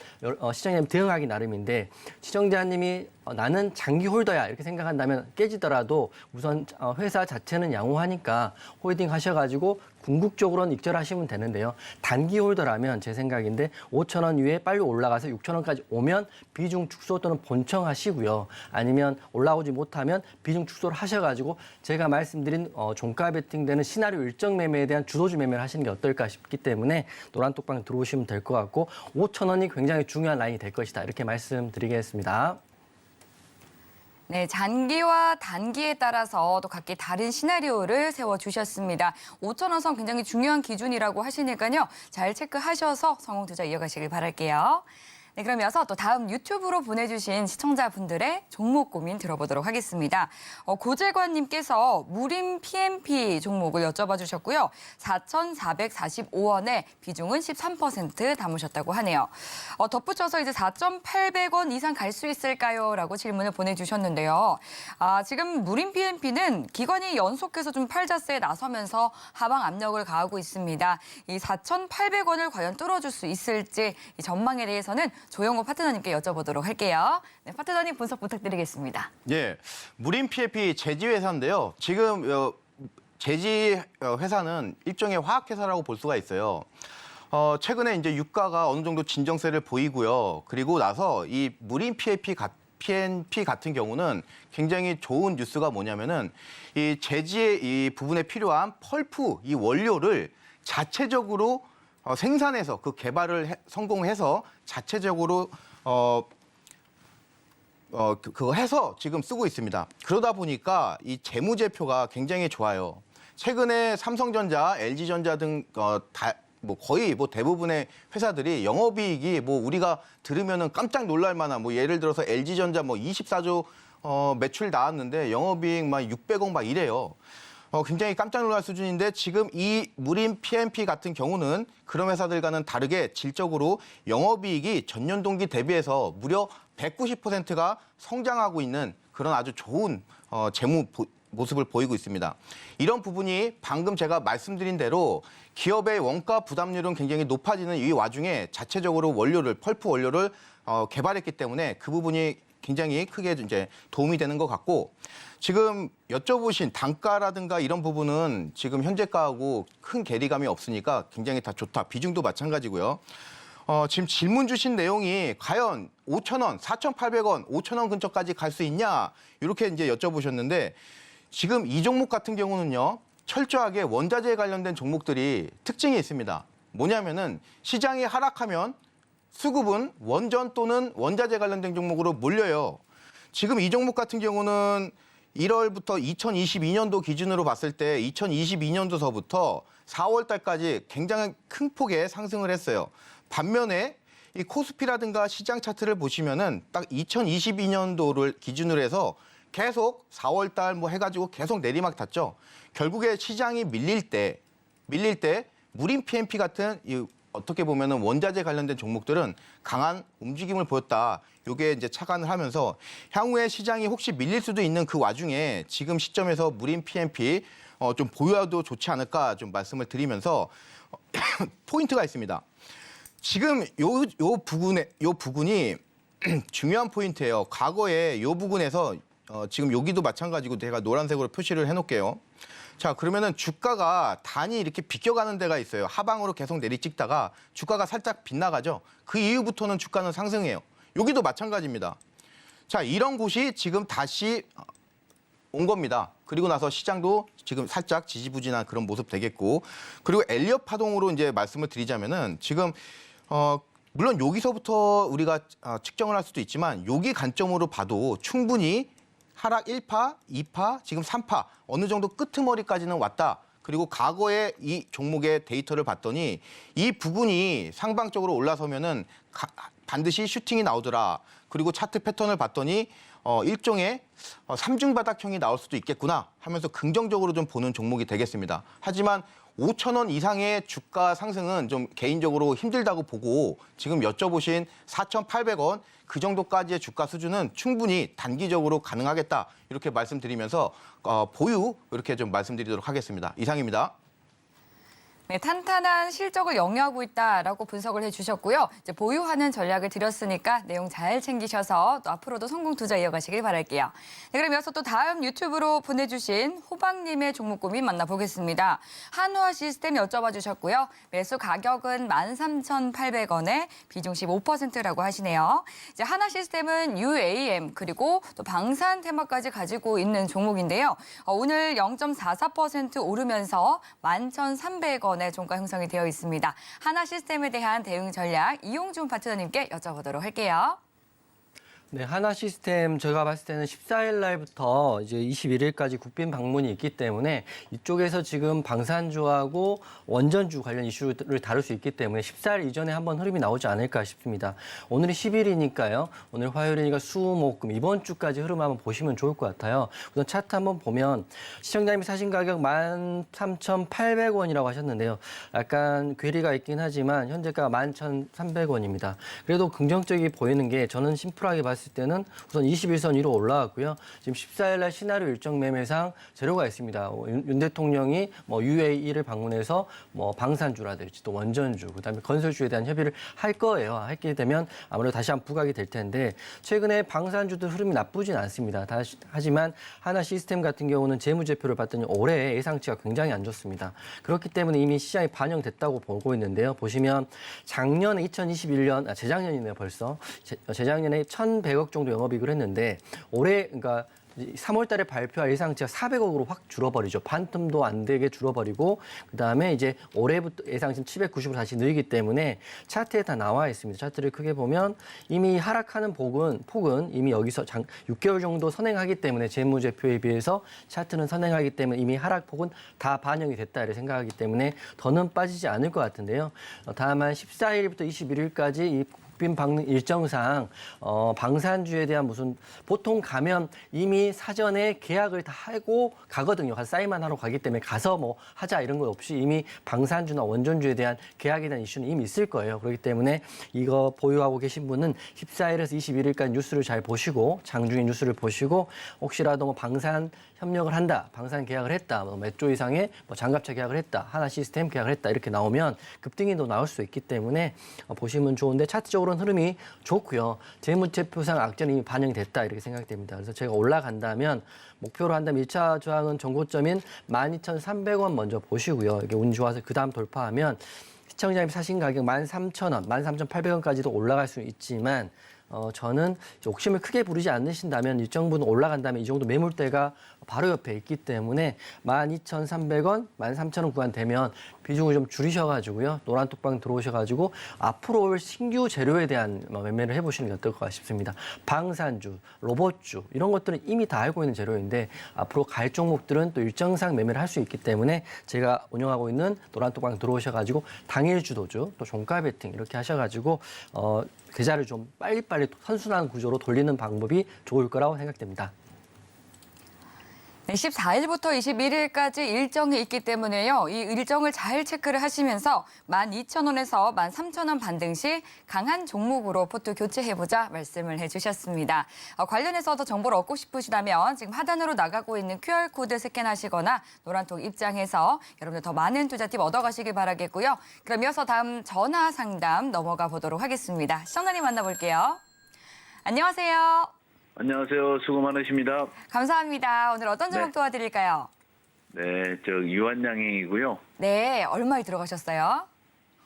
D: 시청자님 대응하기 나름인데 시청자님이 나는 장기 홀더야 이렇게 생각한다면 깨지더라도 우선 회사 자체는 양호하니까 홀딩 하셔가지고 궁극적으로는 익절하시면 되는데요. 단기 홀더라면 제 생각인데 5,000원 위에 빨리 올라가서 6,000원까지 오면 비중 축소 또는 본청하시고요. 아니면 올라오지 못하면 비중 축소를 하셔가지고 제가 말씀드린 종가 베팅되는 시나리오 일정 매매에 대한 주도주 매매를 하시는 게 어떨까 싶기 때문에 노란톡방 들어오시면 될 것 같고 5,000원이 굉장히 중요한 라인이 될 것이다. 이렇게 말씀드리겠습니다.
B: 네, 장기와 단기에 따라서 또 각기 다른 시나리오를 세워주셨습니다. 5,000원 선 굉장히 중요한 기준이라고 하시니까요. 잘 체크하셔서 성공투자 이어가시길 바랄게요. 네, 그럼 이어서 또 다음 유튜브로 보내주신 시청자분들의 종목 고민 들어보도록 하겠습니다. 고재관님께서 무림 PMP 종목을 여쭤봐 주셨고요. 4,445원에 비중은 13% 담으셨다고 하네요. 덧붙여서 이제 4,800원 이상 갈 수 있을까요? 라고 질문을 보내주셨는데요. 지금 무림 PMP는 기관이 연속해서 좀 팔자세에 나서면서 하방 압력을 가하고 있습니다. 이 4,800원을 과연 뚫어줄 수 있을지 이 전망에 대해서는 조영호 파트너님께 여쭤보도록 할게요. 네, 파트너님 분석 부탁드리겠습니다.
C: 예, 무림 PFP 제지회사인데요. 지금 제지 회사는 일종의 화학회사라고 볼 수가 있어요. 최근에 이제 유가가 어느 정도 진정세를 보이고요. 그리고 나서 이 무림 PNP 같은 경우는 굉장히 좋은 뉴스가 뭐냐면은 이 제지의 이 부분에 필요한 펄프 이 원료를 자체적으로 생산해서 그 개발을 성공해서 자체적으로 그거 해서 지금 쓰고 있습니다. 그러다 보니까 이 재무제표가 굉장히 좋아요. 최근에 삼성전자, LG전자 등 거의 대부분의 회사들이 영업이익이 우리가 들으면은 깜짝 놀랄 만한 예를 들어서 LG전자 24조 매출 나왔는데 영업이익 막 600억 막 이래요. 굉장히 깜짝 놀랄 수준인데 지금 이 무림 PNP 같은 경우는 그런 회사들과는 다르게 질적으로 영업이익이 전년 동기 대비해서 무려 190%가 성장하고 있는 그런 아주 좋은 모습을 보이고 있습니다. 이런 부분이 방금 제가 말씀드린 대로 기업의 원가 부담률은 굉장히 높아지는 이 와중에 자체적으로 펄프 원료를 개발했기 때문에 그 부분이 굉장히 크게 이제 도움이 되는 것 같고 지금 여쭤보신 단가라든가 이런 부분은 지금 현재가하고 큰 괴리감이 없으니까 굉장히 다 좋다. 비중도 마찬가지고요. 지금 질문 주신 내용이 과연 5,000원, 4,800원, 5,000원 근처까지 갈 수 있냐 이렇게 이제 여쭤보셨는데 지금 이 종목 같은 경우는요. 철저하게 원자재에 관련된 종목들이 특징이 있습니다. 뭐냐면은 시장이 하락하면 수급은 원전 또는 원자재 관련된 종목으로 몰려요. 지금 이 종목 같은 경우는 1월부터 2022년도 기준으로 봤을 때 2022년도서부터 4월 달까지 굉장히 큰 폭의 상승을 했어요. 반면에 이 코스피라든가 시장 차트를 보시면은 딱 2022년도를 기준으로 해서 계속 4월 달 해가지고 계속 내리막 탔죠. 결국에 시장이 밀릴 때 무림 PNP 같은 어떻게 보면은 원자재 관련된 종목들은 강한 움직임을 보였다. 요게 이제 착안을 하면서 향후에 시장이 혹시 밀릴 수도 있는 그 와중에 지금 시점에서 무림 PNP 좀 보유해도 좋지 않을까 좀 말씀을 드리면서 포인트가 있습니다. 지금 요 부분이 중요한 포인트예요. 과거에 요 부분에서 지금 여기도 마찬가지고 제가 노란색으로 표시를 해놓을게요. 자, 그러면은 주가가 단이 이렇게 비껴가는 데가 있어요. 하방으로 계속 내리찍다가 주가가 살짝 빗나가죠. 그 이후부터는 주가는 상승해요. 여기도 마찬가지입니다. 자, 이런 곳이 지금 다시 온 겁니다. 그리고 나서 시장도 지금 살짝 지지부진한 그런 모습 되겠고, 그리고 엘리엇 파동으로 이제 말씀을 드리자면은 지금 물론 여기서부터 우리가 측정을 할 수도 있지만 여기 관점으로 봐도 충분히 하락 1파, 2파, 지금 3파 어느 정도 끄트머리까지는 왔다. 그리고 과거의 이 종목의 데이터를 봤더니 이 부분이 상방적으로 올라서면은 반드시 슈팅이 나오더라. 그리고 차트 패턴을 봤더니 일종의 삼중바닥형이 나올 수도 있겠구나 하면서 긍정적으로 좀 보는 종목이 되겠습니다. 하지만 5,000원 이상의 주가 상승은 좀 개인적으로 힘들다고 보고 지금 여쭤보신 4,800원 그 정도까지의 주가 수준은 충분히 단기적으로 가능하겠다 이렇게 말씀드리면서 보유 이렇게 좀 말씀드리도록 하겠습니다. 이상입니다.
B: 네, 탄탄한 실적을 영위하고 있다라고 분석을 해주셨고요. 이제 보유하는 전략을 드렸으니까 내용 잘 챙기셔서 또 앞으로도 성공 투자 이어가시길 바랄게요. 네, 그럼 이어서 또 다음 유튜브로 보내주신 호박님의 종목 고민 만나보겠습니다. 한화 시스템 여쭤봐 주셨고요. 매수 가격은 13,800원에 비중 15%라고 하시네요. 이제 한화 시스템은 UAM 그리고 또 방산 테마까지 가지고 있는 종목인데요. 오늘 0.44% 오르면서 11,300원 종가 형성이 되어 있습니다. 한화 시스템에 대한 대응 전략 이용준 파트너님께 여쭤보도록 할게요.
D: 네, 한화 시스템 제가 봤을 때는 14일 날부터 이제 21일까지 국빈 방문이 있기 때문에 이쪽에서 지금 방산주하고 원전주 관련 이슈를 다룰 수 있기 때문에 14일 이전에 한번 흐름이 나오지 않을까 싶습니다. 오늘이 10일이니까요. 오늘 화요일이니까 수, 목, 금 이번 주까지 흐름 한번 보시면 좋을 것 같아요. 우선 차트 한번 보면 시청자님이 사신 가격 13,800원이라고 하셨는데요. 약간 괴리가 있긴 하지만 현재가 11,300원입니다. 그래도 긍정적이 보이는 게 저는 심플하게 봤을 봤을 때는 우선 21선 위로 올라왔고요. 지금 14일 날 시나리오 일정 매매상 재료가 있습니다. 윤 대통령이 뭐 UAE를 방문해서 뭐 방산주라든지 또 원전주, 그다음에 건설주에 대한 협의를 할 거예요. 하게 되면 아무래도 다시 한번 부각이 될 텐데 최근에 방산주들 흐름이 나쁘진 않습니다. 하지만 하나 시스템 같은 경우는 재무제표를 봤더니 올해 예상치가 굉장히 안 좋습니다. 그렇기 때문에 이미 시장에 반영됐다고 보고 있는데요. 보시면 작년에 2021년, 재작년이네요 벌써. 재작년에 1,100억 정도 영업이익을 했는데 올해 그러니까 3월 달에 발표할 예상치가 400억으로 확 줄어버리죠. 반틈도 안 되게 줄어버리고 그다음에 이제 올해부터 예상치는 790으로 다시 늘기 때문에 차트에 다 나와 있습니다. 차트를 크게 보면 이미 하락하는 폭은 이미 여기서 6개월 정도 선행하기 때문에 재무제표에 비해서 차트는 선행하기 때문에 이미 하락폭은 다 반영이 됐다 이렇게 생각하기 때문에 더는 빠지지 않을 것 같은데요. 다만 14일부터 21일까지 이 국빈 방문 일정상 방산주에 대한 무슨 보통 가면 이미 사전에 계약을 다 하고 가거든요. 가서 사인만 하러 가기 때문에 가서 뭐 하자 이런 거 없이 이미 방산주나 원전주에 대한 계약에 대한 이슈는 이미 있을 거예요. 그렇기 때문에 이거 보유하고 계신 분은 14일에서 21일까지 뉴스를 잘 보시고 장중에 뉴스를 보시고 혹시라도 뭐 방산 협력을 한다, 방산 계약을 했다, 뭐 몇 조 이상의 뭐 장갑차 계약을 했다, 하나 시스템 계약을 했다 이렇게 나오면 급등이 더 나올 수 있기 때문에 보시면 좋은데 차트적으로는 흐름이 좋고요. 재무제표상 악재는 이미 반영이 됐다 이렇게 생각됩니다. 그래서 제가 올라간다면 목표로 한다면 1차 저항은 정고점인 12,300원 먼저 보시고요. 이게 운 좋아서 그 다음 돌파하면 시청자님 사신 가격 13,000원, 13,800원까지도 올라갈 수 있지만 저는 욕심을 크게 부리지 않으신다면 일정 부분 올라간다면 이 정도 매물대가 바로 옆에 있기 때문에 12,300원, 13,000원 구간 되면 비중을 좀 줄이셔가지고요. 노란 톡방 들어오셔가지고 앞으로 올 신규 재료에 대한 매매를 해보시는 게 어떨까 싶습니다. 방산주, 로봇주 이런 것들은 이미 다 알고 있는 재료인데 앞으로 갈 종목들은 또 일정상 매매를 할 수 있기 때문에 제가 운영하고 있는 노란 톡방 들어오셔가지고 당일 주도주, 또 종가 베팅 이렇게 하셔가지고 계좌를 좀 빨리빨리 선순환 구조로 돌리는 방법이 좋을 거라고 생각됩니다.
B: 네, 14일부터 21일까지 일정이 있기 때문에요. 이 일정을 잘 체크를 하시면서 12,000원에서 13,000원 반등 시 강한 종목으로 포트 교체해보자 말씀을 해주셨습니다. 관련해서 더 정보를 얻고 싶으시다면 지금 하단으로 나가고 있는 QR코드 스캔하시거나 노란톡 입장해서 여러분들 더 많은 투자 팁 얻어가시길 바라겠고요. 그럼 이어서 다음 전화 상담 넘어가 보도록 하겠습니다. 시청자님 만나볼게요. 안녕하세요.
E: 안녕하세요. 수고 많으십니다.
B: 감사합니다. 오늘 어떤 종목
E: 네.
B: 도와드릴까요?
E: 네, 유한양행이고요.
B: 네, 얼마에 들어가셨어요?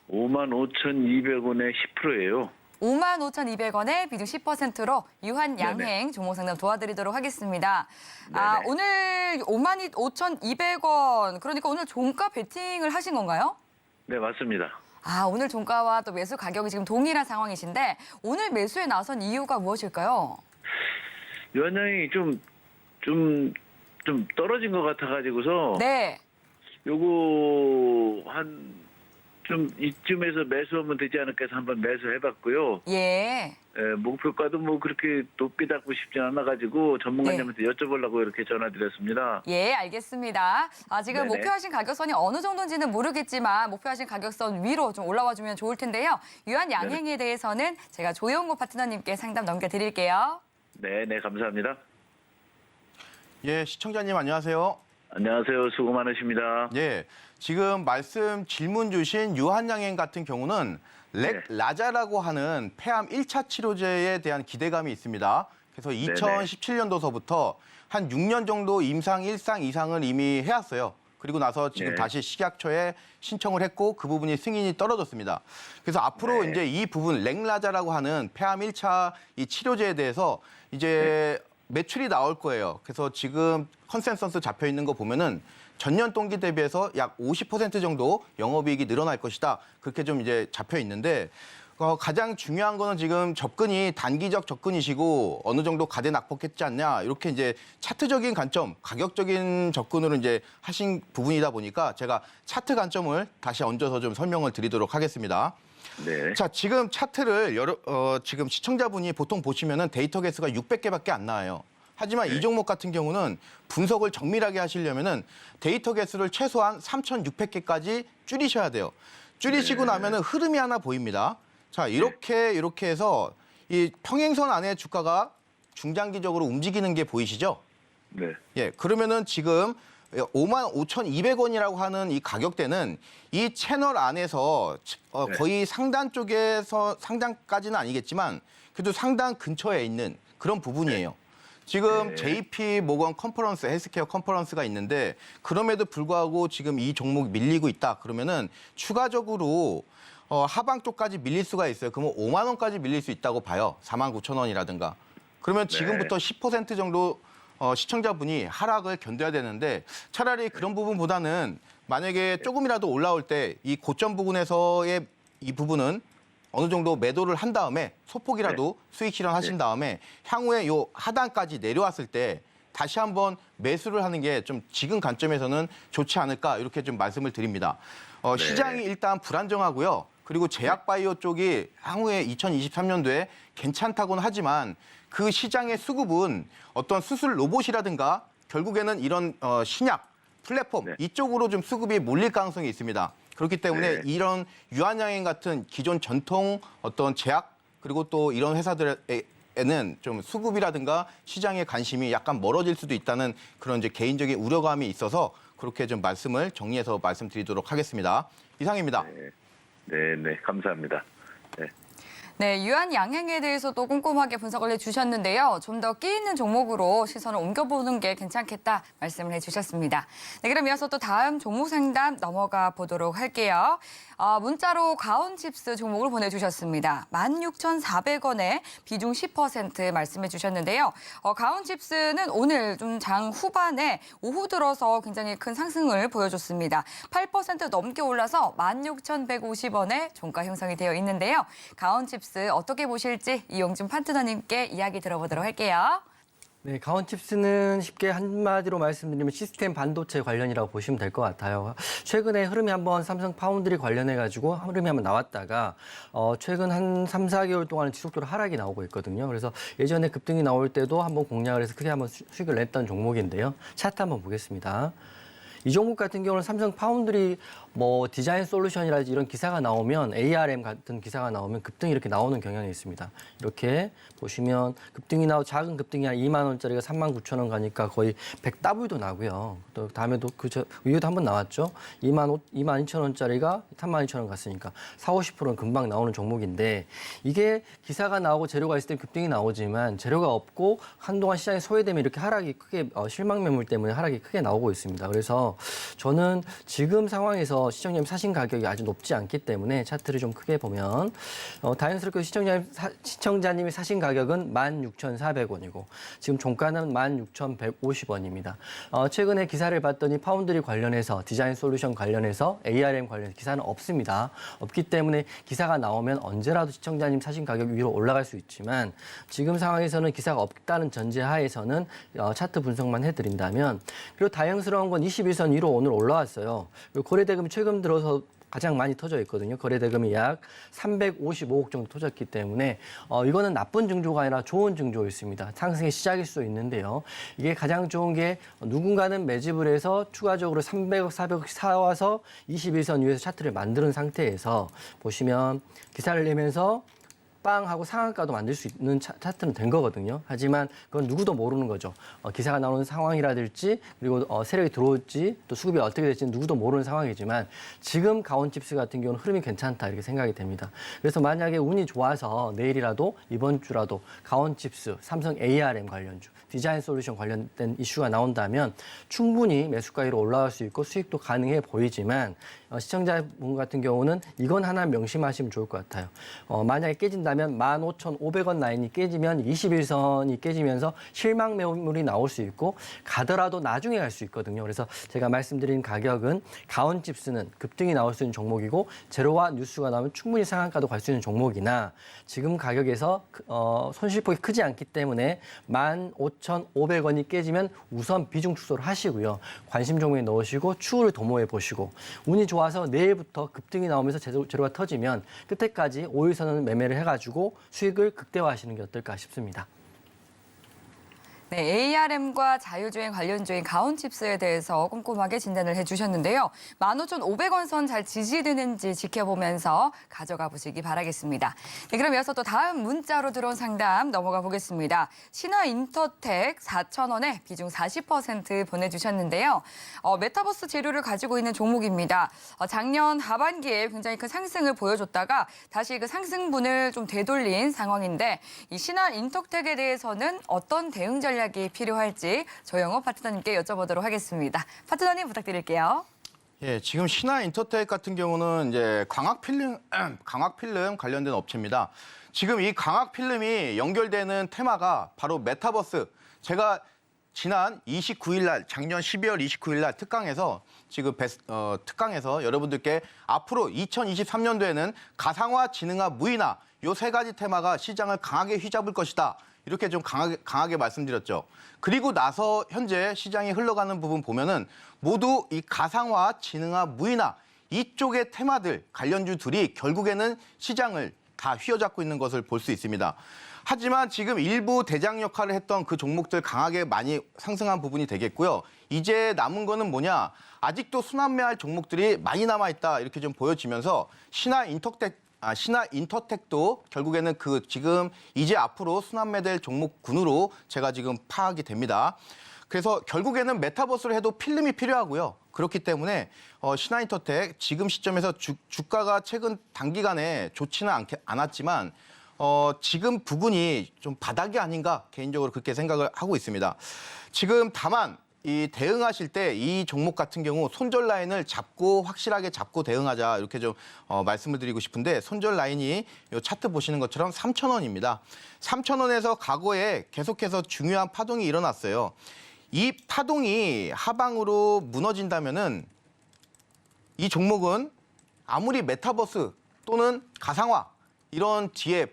E: 55,200원에 10%예요.
B: 55,200원에 비중 10%로 유한양행 종목 상담 도와드리도록 하겠습니다. 아, 오늘 55,200원, 그러니까 오늘 종가 베팅을 하신 건가요?
E: 네, 맞습니다.
B: 아, 오늘 종가와 또 매수 가격이 지금 동일한 상황이신데 오늘 매수에 나선 이유가 무엇일까요?
E: 유한양행이 좀 떨어진 것 같아가지고서
B: 네.
E: 요거 좀 이쯤에서 매수하면 되지 않을까 해서 한번 매수해봤고요.
B: 예.
E: 목표가도 뭐 그렇게 높게 잡고 싶지 않아가지고 전문가님한테 여쭤보려고 이렇게 전화드렸습니다.
B: 예, 알겠습니다. 아, 지금
E: 네네.
B: 목표하신 가격선이 어느 정도인지는 모르겠지만 목표하신 가격선 위로 좀 올라와 주면 좋을 텐데요. 유한양행에 대해서는 제가 조영호 파트너님께 상담 넘겨드릴게요.
E: 네, 감사합니다.
C: 예, 시청자님 안녕하세요.
E: 안녕하세요. 수고 많으십니다.
C: 예, 지금 질문 주신 유한양행 같은 경우는 렉라자라고 하는 폐암 1차 치료제에 대한 기대감이 있습니다. 그래서 2017년도서부터 한 6년 정도 임상 1상 이상을 이미 해왔어요. 그리고 나서 지금 다시 식약처에 신청을 했고 그 부분이 승인이 떨어졌습니다. 그래서 앞으로 이제 이 부분 렉라자라고 하는 폐암 1차 이 치료제에 대해서 이제 매출이 나올 거예요. 그래서 지금 컨센서스 잡혀 있는 거 보면은 전년 동기 대비해서 약 50% 정도 영업이익이 늘어날 것이다. 그렇게 좀 이제 잡혀 있는데 가장 중요한 거는 지금 접근이 단기적 접근이시고 어느 정도 가대 낙폭했지 않냐 이렇게 이제 차트적인 관점, 가격적인 접근으로 이제 하신 부분이다 보니까 제가 차트 관점을 다시 얹어서 좀 설명을 드리도록 하겠습니다.
E: 네.
C: 자, 지금 차트를 지금 시청자분이 보통 보시면은 데이터 개수가 600개밖에 안 나와요. 하지만 이 종목 같은 경우는 분석을 정밀하게 하시려면은 데이터 개수를 최소한 3,600개까지 줄이셔야 돼요. 줄이시고 나면은 흐름이 하나 보입니다. 자, 이렇게 해서 이 평행선 안에 주가가 중장기적으로 움직이는 게 보이시죠?
E: 네.
C: 예, 그러면은 지금 55,200원이라고 하는 이 가격대는 이 채널 안에서
E: 네.
C: 거의 상단 쪽에서 상단까지는 아니겠지만 그래도 상단 근처에 있는 그런 부분이에요. 지금
E: 네.
C: JP 모건 컨퍼런스, 헬스케어 컨퍼런스가 있는데 그럼에도 불구하고 지금 이 종목이 밀리고 있다. 그러면은 추가적으로 하방 쪽까지 밀릴 수가 있어요. 그러면 5만 원까지 밀릴 수 있다고 봐요. 49,000원이라든가. 그러면 지금부터 10% 정도 시청자분이 하락을 견뎌야 되는데 차라리 그런 부분보다는 만약에 조금이라도 올라올 때 이 고점 부분에서의 이 부분은 어느 정도 매도를 한 다음에 소폭이라도 수익 실현하신 다음에 향후에 요 하단까지 내려왔을 때 다시 한번 매수를 하는 게 좀 지금 관점에서는 좋지 않을까 이렇게 좀 말씀을 드립니다. 시장이 일단 불안정하고요. 그리고 제약바이오 쪽이 향후에 2023년도에 괜찮다고는 하지만 그 시장의 수급은 어떤 수술 로봇이라든가 결국에는 이런 신약, 플랫폼 이쪽으로 좀 수급이 몰릴 가능성이 있습니다. 그렇기 때문에 이런 유한양행 같은 기존 전통 어떤 제약 그리고 또 이런 회사들에는 좀 수급이라든가 시장의 관심이 약간 멀어질 수도 있다는 그런 이제 개인적인 우려감이 있어서 그렇게 좀 말씀을 정리해서 말씀드리도록 하겠습니다. 이상입니다.
E: 네, 감사합니다. 네.
B: 네, 유한 양행에 대해서도 꼼꼼하게 분석을 해주셨는데요. 좀 더 끼 있는 종목으로 시선을 옮겨보는 게 괜찮겠다 말씀을 해주셨습니다. 네, 그럼 이어서 또 다음 종목 상담 넘어가 보도록 할게요. 문자로 가온칩스 종목을 보내주셨습니다. 16,400원에 비중 10% 말씀해 주셨는데요. 가온칩스는 오늘 좀 장 후반에 오후 들어서 굉장히 큰 상승을 보여줬습니다. 8% 넘게 올라서 16,150원에 종가 형성이 되어 있는데요. 가온칩스 어떻게 보실지 이용준 파트너님께 이야기 들어보도록 할게요.
D: 네, 가온칩스는 쉽게 한마디로 말씀드리면 시스템 반도체 관련이라고 보시면 될 것 같아요. 최근에 흐름이 한번 삼성 파운드리 관련해가지고 흐름이 한번 나왔다가 최근 한 3, 4개월 동안은 지속적으로 하락이 나오고 있거든요. 그래서 예전에 급등이 나올 때도 한번 공략을 해서 크게 한번 수익을 냈던 종목인데요. 차트 한번 보겠습니다. 이 종목 같은 경우는 삼성 파운드리 디자인 솔루션이라든지 이런 기사가 나오면 ARM 같은 기사가 나오면 급등이 이렇게 나오는 경향이 있습니다. 이렇게 보시면 급등이 작은 급등이 한 2만 원짜리가 39,000원 가니까 거의 100더블도 나고요. 또 다음에도 위에도 한번 나왔죠. 22,000원짜리가 32,000원 갔으니까 40~50%는 금방 나오는 종목인데 이게 기사가 나오고 재료가 있을 때 급등이 나오지만 재료가 없고 한동안 시장이 소외되면 이렇게 하락이 크게 실망 매물 때문에 하락이 크게 나오고 있습니다. 그래서 저는 지금 상황에서 시청자님 사신 가격이 아주 높지 않기 때문에 차트를 좀 크게 보면 다행스럽게 시청자님이 사신 가격은 16,400원이고 지금 종가는 16,150원입니다. 최근에 기사를 봤더니 파운드리 관련해서 디자인 솔루션 관련해서 ARM 관련해서 기사는 없습니다. 없기 때문에 기사가 나오면 언제라도 시청자님 사신 가격 위로 올라갈 수 있지만 지금 상황에서는 기사가 없다는 전제하에서는 차트 분석만 해드린다면 그리고 다행스러운 건 21선 위로 오늘 올라왔어요. 그리고 거래대금이 최근 들어서 가장 많이 터져 있거든요. 거래대금이 약 355억 정도 터졌기 때문에 이거는 나쁜 징조가 아니라 좋은 징조였습니다. 상승의 시작일 수 있는데요. 이게 가장 좋은 게 누군가는 매집을 해서 추가적으로 300억, 400억 사와서 21선 위에서 차트를 만드는 상태에서 보시면 기사를 내면서 빵 하고 상한가도 만들 수 있는 차트는 된 거거든요. 하지만 그건 누구도 모르는 거죠. 기사가 나오는 상황이라든지 그리고 세력이 들어올지 또 수급이 어떻게 될지 누구도 모르는 상황이지만 지금 가온칩스 같은 경우는 흐름이 괜찮다 이렇게 생각이 됩니다. 그래서 만약에 운이 좋아서 내일이라도 이번 주라도 가온칩스, 삼성 ARM 관련주, 디자인 솔루션 관련된 이슈가 나온다면 충분히 매수가 위로 올라갈 수 있고 수익도 가능해 보이지만 시청자분 같은 경우는 이건 하나 명심하시면 좋을 것 같아요. 만약에 깨진다면 15,500원 라인이 깨지면 21선이 깨지면서 실망 매물이 나올 수 있고 가더라도 나중에 갈 수 있거든요. 그래서 제가 말씀드린 가격은 가온칩스는 급등이 나올 수 있는 종목이고 제로와 뉴스가 나오면 충분히 상한가도 갈 수 있는 종목이나 지금 가격에서 손실폭이 크지 않기 때문에 15,500원이 깨지면 우선 비중 축소를 하시고요. 관심 종목에 넣으시고 추후를 도모해 보시고 운이 좋아서 내일부터 급등이 나오면서 재료가 터지면 끝에까지 5일선은 매매를 해가지고 수익을 극대화하시는 게 어떨까 싶습니다.
B: 네, ARM과 자율주행 관련주인 가온칩스에 대해서 꼼꼼하게 진단을 해주셨는데요. 15,500원 선 잘 지지되는지 지켜보면서 가져가 보시기 바라겠습니다. 네, 그럼 이어서 또 다음 문자로 들어온 상담 넘어가 보겠습니다. 신화인터텍 4,000원에 비중 40% 보내주셨는데요. 메타버스 재료를 가지고 있는 종목입니다. 작년 하반기에 굉장히 큰 상승을 보여줬다가 다시 그 상승분을 좀 되돌린 상황인데 이 신화인터텍에 대해서는 어떤 대응 전략이 필요할지 조영호 파트너님께 여쭤보도록 하겠습니다. 파트너님 부탁드릴게요.
C: 예, 지금 신화인터텍 같은 경우는 이제 광학필름 관련된 업체입니다. 지금 이 광학필름이 연결되는 테마가 바로 메타버스. 제가 지난 29일 날, 작년 12월 29일 날 특강에서 특강에서 여러분들께 앞으로 2023년도에는 가상화, 지능화, 무인화 요 세 가지 테마가 시장을 강하게 휘잡을 것이다. 이렇게 좀 강하게 말씀드렸죠. 그리고 나서 현재 시장이 흘러가는 부분 보면은 모두 이 가상화, 지능화, 무인화 이쪽의 테마들, 관련주들이 결국에는 시장을 다 휘어잡고 있는 것을 볼 수 있습니다. 하지만 지금 일부 대장 역할을 했던 그 종목들 강하게 많이 상승한 부분이 되겠고요. 이제 남은 거는 아직도 순환매할 종목들이 많이 남아있다 이렇게 좀 보여지면서 신화인터텍도 결국에는 지금 이제 앞으로 순환매될 종목군으로 제가 지금 파악이 됩니다. 그래서 결국에는 메타버스를 해도 필름이 필요하고요. 그렇기 때문에 신화인터텍 지금 시점에서 주가가 최근 단기간에 좋지는 않았지만 지금 부근이 좀 바닥이 아닌가 개인적으로 그렇게 생각을 하고 있습니다. 지금 다만 이 대응하실 때 이 종목 같은 경우 손절 라인을 확실하게 잡고 대응하자 이렇게 좀 말씀을 드리고 싶은데 손절 라인이 이 차트 보시는 것처럼 3,000원입니다. 3,000원에서 과거에 계속해서 중요한 파동이 일어났어요. 이 파동이 하방으로 무너진다면은 이 종목은 아무리 메타버스 또는 가상화 이런 뒤에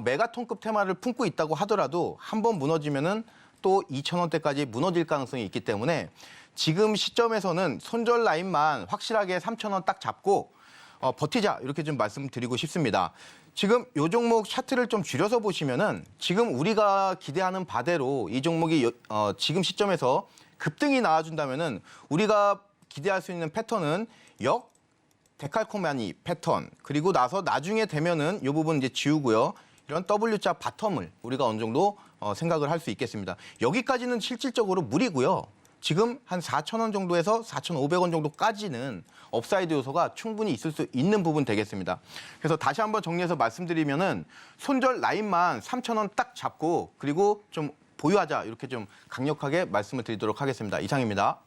C: 메가톤급 테마를 품고 있다고 하더라도 한번 무너지면은 또 2,000원대까지 무너질 가능성이 있기 때문에 지금 시점에서는 손절 라인만 확실하게 3,000원 딱 잡고 버티자 이렇게 좀 말씀드리고 싶습니다. 지금 이 종목 차트를 좀 줄여서 보시면은 지금 우리가 기대하는 바대로 이 종목이 지금 시점에서 급등이 나와준다면은 우리가 기대할 수 있는 패턴은 데칼코마니 패턴 그리고 나중에 되면은 이 부분 이제 지우고요. 이런 W자 바텀을 우리가 어느 정도 생각을 할 수 있겠습니다. 여기까지는 실질적으로 무리고요. 지금 한 4,000원 정도에서 4,500원 정도까지는 업사이드 요소가 충분히 있을 수 있는 부분 되겠습니다. 그래서 다시 한번 정리해서 말씀드리면은 손절 라인만 3,000원 딱 잡고 그리고 좀 보유하자 이렇게 좀 강력하게 말씀을 드리도록 하겠습니다. 이상입니다.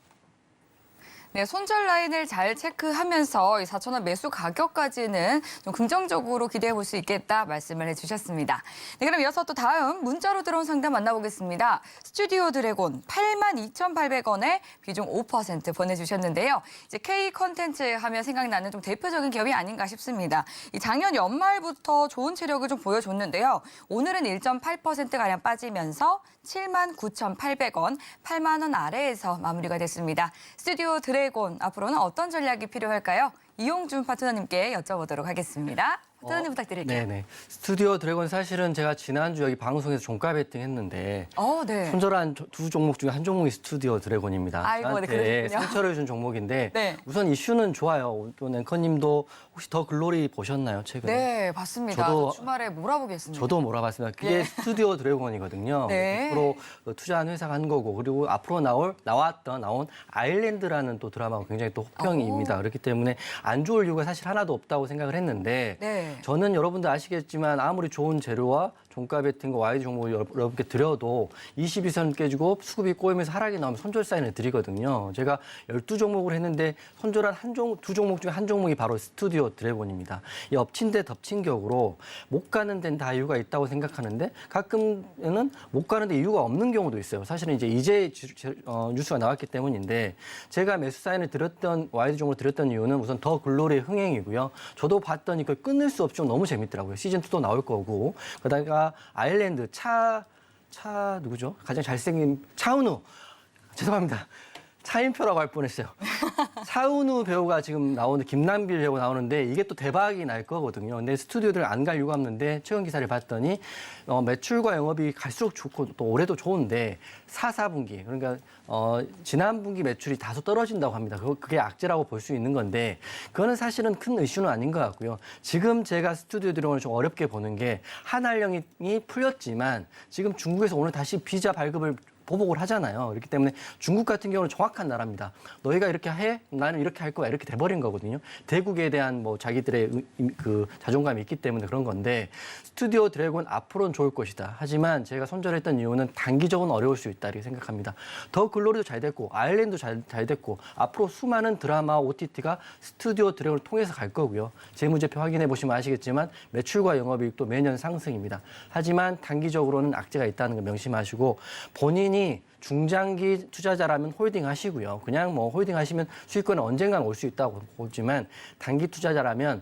B: 네, 손절 라인을 잘 체크하면서 이 4,000원 매수 가격까지는 좀 긍정적으로 기대해 볼 수 있겠다 말씀을 해주셨습니다. 네, 그럼 이어서 또 다음 문자로 들어온 상담 만나보겠습니다. 스튜디오 드래곤 82,800원에 비중 5% 보내주셨는데요. 이제 K 컨텐츠 하면 생각나는 좀 대표적인 기업이 아닌가 싶습니다. 이 작년 연말부터 좋은 체력을 좀 보여줬는데요. 오늘은 1.8%가량 빠지면서 79,800원, 8만 원 아래에서 마무리가 됐습니다. 스튜디오 드래곤 앞으로는 어떤 전략이 필요할까요? 이용준 파트너님께 여쭤보도록 하겠습니다. 파트너님 부탁드릴게요.
D: 네네. 스튜디오 드래곤 사실은 제가 지난주 여기 방송에서 종가 베팅 했는데
B: 네.
D: 손절한 두 종목 중에 한 종목이 스튜디오 드래곤입니다.
B: 아이고, 네,
D: 저한테
B: 그러시군요.
D: 상처를 준 종목인데
B: 네.
D: 우선 이슈는 좋아요. 또 앵커님도 혹시 더 글로리 보셨나요? 최근에?
B: 네, 봤습니다.
D: 저도-
B: 주말에 몰아보겠습니다.
D: 저도 몰아봤습니다. 그게
B: 네.
D: 스튜디오 드래곤이거든요.
B: 네.
D: 100% 투자한 회사가 한 거고 그리고 앞으로 나온 아일랜드라는 또 드라마가 굉장히 또 혹평입니다. 그렇기 때문에 안 좋을 이유가 사실 하나도 없다고 생각을 했는데
B: 네.
D: 저는 여러분들 아시겠지만 아무리 좋은 재료와 종가 베팅과 와이드 종목을 여러분께 드려도 22선 깨지고 수급이 꼬이면서 하락이 나오면 손절 사인을 드리거든요. 제가 12종목을 했는데 손절한 두 종목 중에 한 종목이 바로 스튜디오 드래곤입니다. 이 엎친 데 덮친 격으로 못 가는 데는 다 이유가 있다고 생각하는데 가끔은 못 가는 데 이유가 없는 경우도 있어요. 사실은 이제 뉴스가 나왔기 때문인데 제가 매수 사인을 드렸던 와이드 종목을 드렸던 이유는 우선 더 글로리의 흥행이고요. 저도 봤더니 그걸 끊을 수 없이 너무 재밌더라고요. 시즌2도 나올 거고. 그러다가 아일랜드 누구죠? 가장 잘생긴 차은우. 죄송합니다. 차인표라고 할 뻔했어요. 차은우 배우가 지금 나오는 김남길 배우 나오는데 이게 또 대박이 날 거거든요. 근데 스튜디오들 안 갈 이유가 없는데 최근 기사를 봤더니 매출과 영업이 갈수록 좋고 또 올해도 좋은데 4분기 그러니까 지난 분기 매출이 다소 떨어진다고 합니다. 그게 악재라고 볼 수 있는 건데 그거는 사실은 큰 이슈는 아닌 것 같고요. 지금 제가 스튜디오 들어오는 좀 어렵게 보는 게 한알령이 풀렸지만 지금 중국에서 오늘 다시 비자 발급을 보복을 하잖아요. 그렇기 때문에 중국 같은 경우는 정확한 나라입니다. 너희가 이렇게 해? 나는 이렇게 할 거야. 이렇게 돼버린 거거든요. 대국에 대한 뭐 자기들의 그 자존감이 있기 때문에 그런 건데 스튜디오 드래곤 앞으로는 좋을 것이다. 하지만 제가 손절했던 이유는 단기적으로는 어려울 수 있다. 이렇게 생각합니다. 더 글로리도 잘 됐고 아일랜드도 잘 됐고 앞으로 수많은 드라마 OTT가 스튜디오 드래곤을 통해서 갈 거고요. 재무제표 확인해 보시면 아시겠지만 매출과 영업이익도 매년 상승입니다. 하지만 단기적으로는 악재가 있다는 거 명심하시고 본인이 중장기 투자자라면 홀딩 하시고요. 그냥 뭐 홀딩 하시면 수익권은 언젠간 올 수 있다고 보지만 단기 투자자라면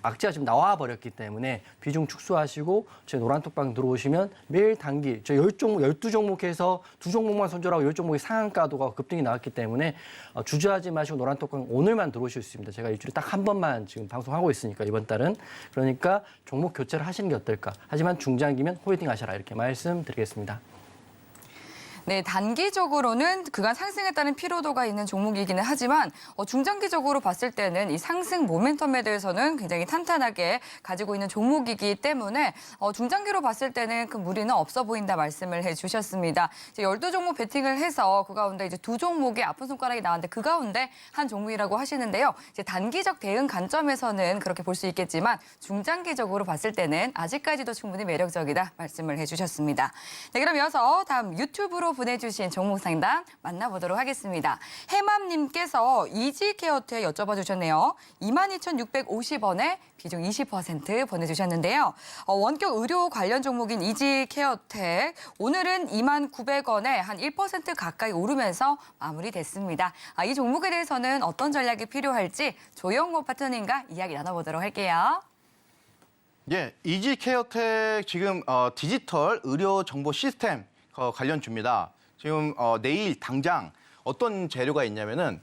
D: 악재가 지금 나와 버렸기 때문에 비중 축소하시고 제 노란톡방 들어오시면 매일 단기 저 12종목에서 2종목만 손절하고 10종목의 상한가도가 급등이 나왔기 때문에 주저하지 마시고 노란톡방 오늘만 들어오실 수 있습니다. 제가 일주일에 딱 한 번만 지금 방송하고 있으니까 이번 달은. 그러니까 종목 교체를 하시는 게 어떨까. 하지만 중장기면 홀딩 하셔라 이렇게 말씀드리겠습니다.
B: 네, 단기적으로는 그간 상승에 따른 피로도가 있는 종목이기는 하지만 중장기적으로 봤을 때는 이 상승 모멘텀에 대해서는 굉장히 탄탄하게 가지고 있는 종목이기 때문에 중장기로 봤을 때는 그 무리는 없어 보인다 말씀을 해주셨습니다. 이제 12종목 베팅을 해서 그 가운데 이제 2종목에 아픈 손가락이 나왔는데 그 가운데 한 종목이라고 하시는데요. 이제 단기적 대응 관점에서는 그렇게 볼 수 있겠지만 중장기적으로 봤을 때는 아직까지도 충분히 매력적이다 말씀을 해주셨습니다. 네, 그럼 이어서 다음 유튜브로 보내주신 종목 상담 만나보도록 하겠습니다. 해맘님께서 이지케어테 여쭤봐 주셨네요. 22,650원에 비중 20% 보내주셨는데요. 원격 의료 관련 종목인 이지케어텍 오늘은 29,900원에 한 1% 가까이 오르면서 마무리됐습니다. 이 종목에 대해서는 어떤 전략이 필요할지 조영호 파트너님과 이야기 나눠보도록 할게요.
C: 예, 이지케어텍 지금 디지털 의료 정보 시스템 관련주입니다. 지금 내일 당장 어떤 재료가 있냐면은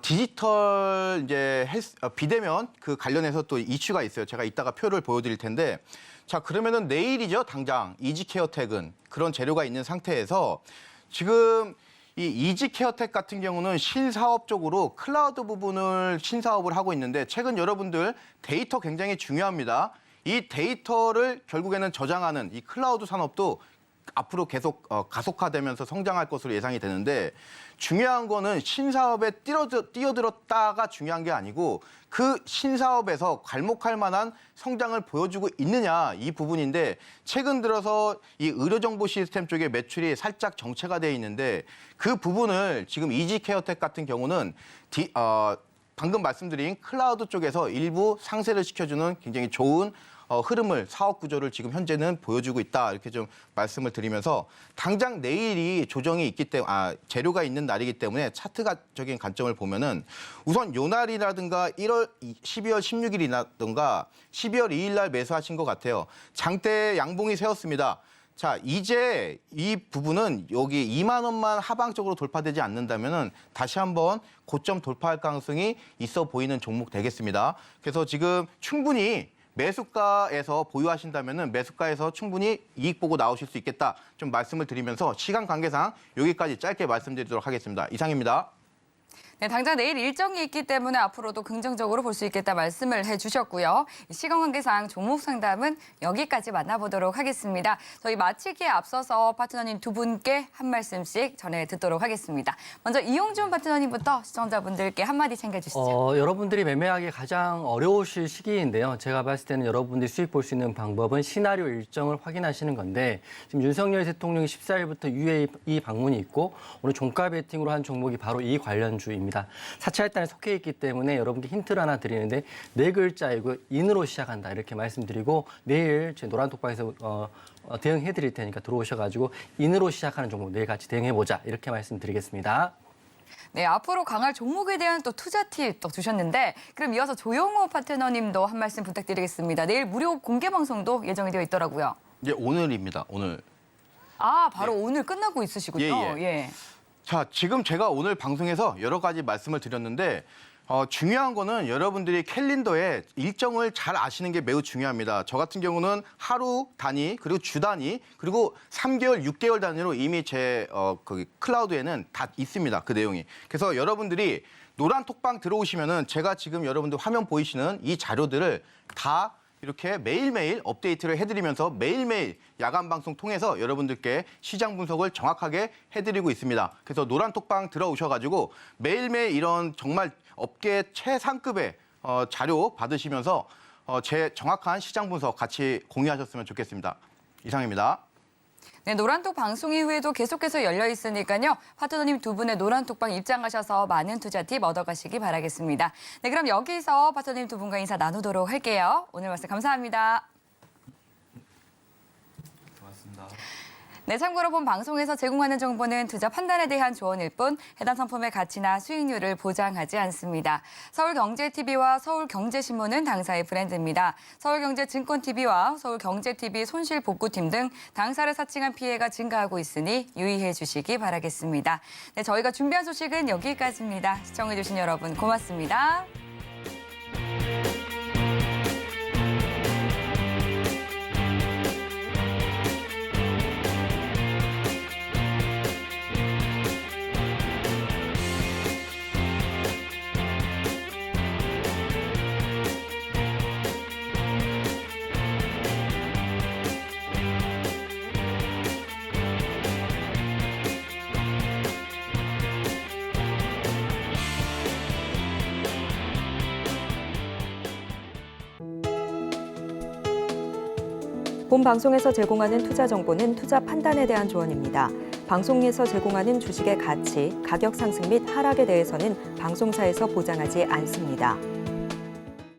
C: 디지털 이제 비대면 그 관련해서 또 이슈가 있어요. 제가 이따가 표를 보여드릴 텐데, 자 그러면은 내일이죠. 당장 이지케어텍은 그런 재료가 있는 상태에서 지금 이 이지케어텍 같은 경우는 신사업 쪽으로 클라우드 부분을 신사업을 하고 있는데 최근 여러분들 데이터 굉장히 중요합니다. 이 데이터를 결국에는 저장하는 이 클라우드 산업도 앞으로 계속 가속화되면서 성장할 것으로 예상이 되는데 중요한 거는 신사업에 뛰어들었다가 중요한 게 아니고 그 신사업에서 괄목할 만한 성장을 보여주고 있느냐 이 부분인데 최근 들어서 이 의료정보 시스템 쪽에 매출이 살짝 정체가 돼 있는데 그 부분을 지금 이지케어텍 같은 경우는 방금 말씀드린 클라우드 쪽에서 일부 상세를 시켜주는 굉장히 좋은 흐름을 사업 구조를 지금 현재는 보여주고 있다 이렇게 좀 말씀을 드리면서 당장 내일이 조정이 있기 때문에 재료가 있는 날이기 때문에 차트적인 관점을 보면은 우선 요 날이라든가 12월 16일이라든가 12월 2일 날 매수하신 것 같아요. 장대 양봉이 세웠습니다. 자, 이제 이 부분은 여기 2만 원만 하방적으로 돌파되지 않는다면은 다시 한번 고점 돌파할 가능성이 있어 보이는 종목 되겠습니다. 그래서 지금 충분히 매수가에서 보유하신다면은 매수가에서 충분히 이익 보고 나오실 수 있겠다. 좀 말씀을 드리면서 시간 관계상 여기까지 짧게 말씀드리도록 하겠습니다. 이상입니다.
B: 네, 당장 내일 일정이 있기 때문에 앞으로도 긍정적으로 볼 수 있겠다 말씀을 해주셨고요. 시간 관계상 종목 상담은 여기까지 만나보도록 하겠습니다. 저희 마치기에 앞서서 파트너님 두 분께 한 말씀씩 전해 듣도록 하겠습니다. 먼저 이용준 파트너님부터 시청자분들께 한마디 챙겨주시죠.
D: 여러분들이 매매하기 가장 어려우실 시기인데요. 제가 봤을 때는 여러분들이 수익 볼 수 있는 방법은 시나리오 일정을 확인하시는 건데 지금 윤석열 대통령이 14일부터 UAE 방문이 있고 오늘 종가 베팅으로 한 종목이 바로 이 관련주입니다. 4차일단에 속해 있기 때문에 여러분께 힌트를 하나 드리는데 네 글자이고 인으로 시작한다 이렇게 말씀드리고 내일 제 노란톡방에서 대응해 드릴 테니까 들어오셔가지고 인으로 시작하는 종목 내일 같이 대응해보자 이렇게 말씀드리겠습니다.
B: 네, 앞으로 강할 종목에 대한 또 투자 팁 또 주셨는데 그럼 이어서 조용호 파트너님도 한 말씀 부탁드리겠습니다. 내일 무료 공개 방송도 예정이 되어 있더라고요.
C: 이제 오늘입니다. 오늘.
B: 바로 오늘 끝나고 있으시군요.
C: 예. 자, 지금 제가 오늘 방송에서 여러 가지 말씀을 드렸는데 중요한 거는 여러분들이 캘린더에 일정을 잘 아시는 게 매우 중요합니다. 저 같은 경우는 하루 단위, 그리고 주 단위, 그리고 3개월, 6개월 단위로 이미 제 클라우드에는 다 있습니다. 그 내용이. 그래서 여러분들이 노란 톡방 들어오시면은 제가 지금 여러분들 화면 보이시는 이 자료들을 다 이렇게 매일매일 업데이트를 해드리면서 매일매일 야간 방송 통해서 여러분들께 시장 분석을 정확하게 해드리고 있습니다. 그래서 노란 톡방 들어오셔가지고 매일매일 이런 정말 업계 최상급의 자료 받으시면서 제 정확한 시장 분석 같이 공유하셨으면 좋겠습니다. 이상입니다.
B: 네, 노란톡 방송 이후에도 계속해서 열려 있으니까요. 파트너님 두 분의 노란톡방 입장하셔서 많은 투자 팁 얻어가시기 바라겠습니다. 네, 그럼 여기서 파트너님 두 분과 인사 나누도록 할게요. 오늘 말씀 감사합니다.
C: 고맙습니다.
B: 네, 참고로 본 방송에서 제공하는 정보는 투자 판단에 대한 조언일 뿐 해당 상품의 가치나 수익률을 보장하지 않습니다. 서울경제TV와 서울경제신문은 당사의 브랜드입니다. 서울경제증권TV와 서울경제TV 손실복구팀 등 당사를 사칭한 피해가 증가하고 있으니 유의해 주시기 바라겠습니다. 네, 저희가 준비한 소식은 여기까지입니다. 시청해 주신 여러분 고맙습니다.
A: 본 방송에서 제공하는 투자 정보는 투자 판단에 대한 조언입니다. 방송에서 제공하는 주식의 가치, 가격 상승 및 하락에 대해서는 방송사에서 보장하지 않습니다.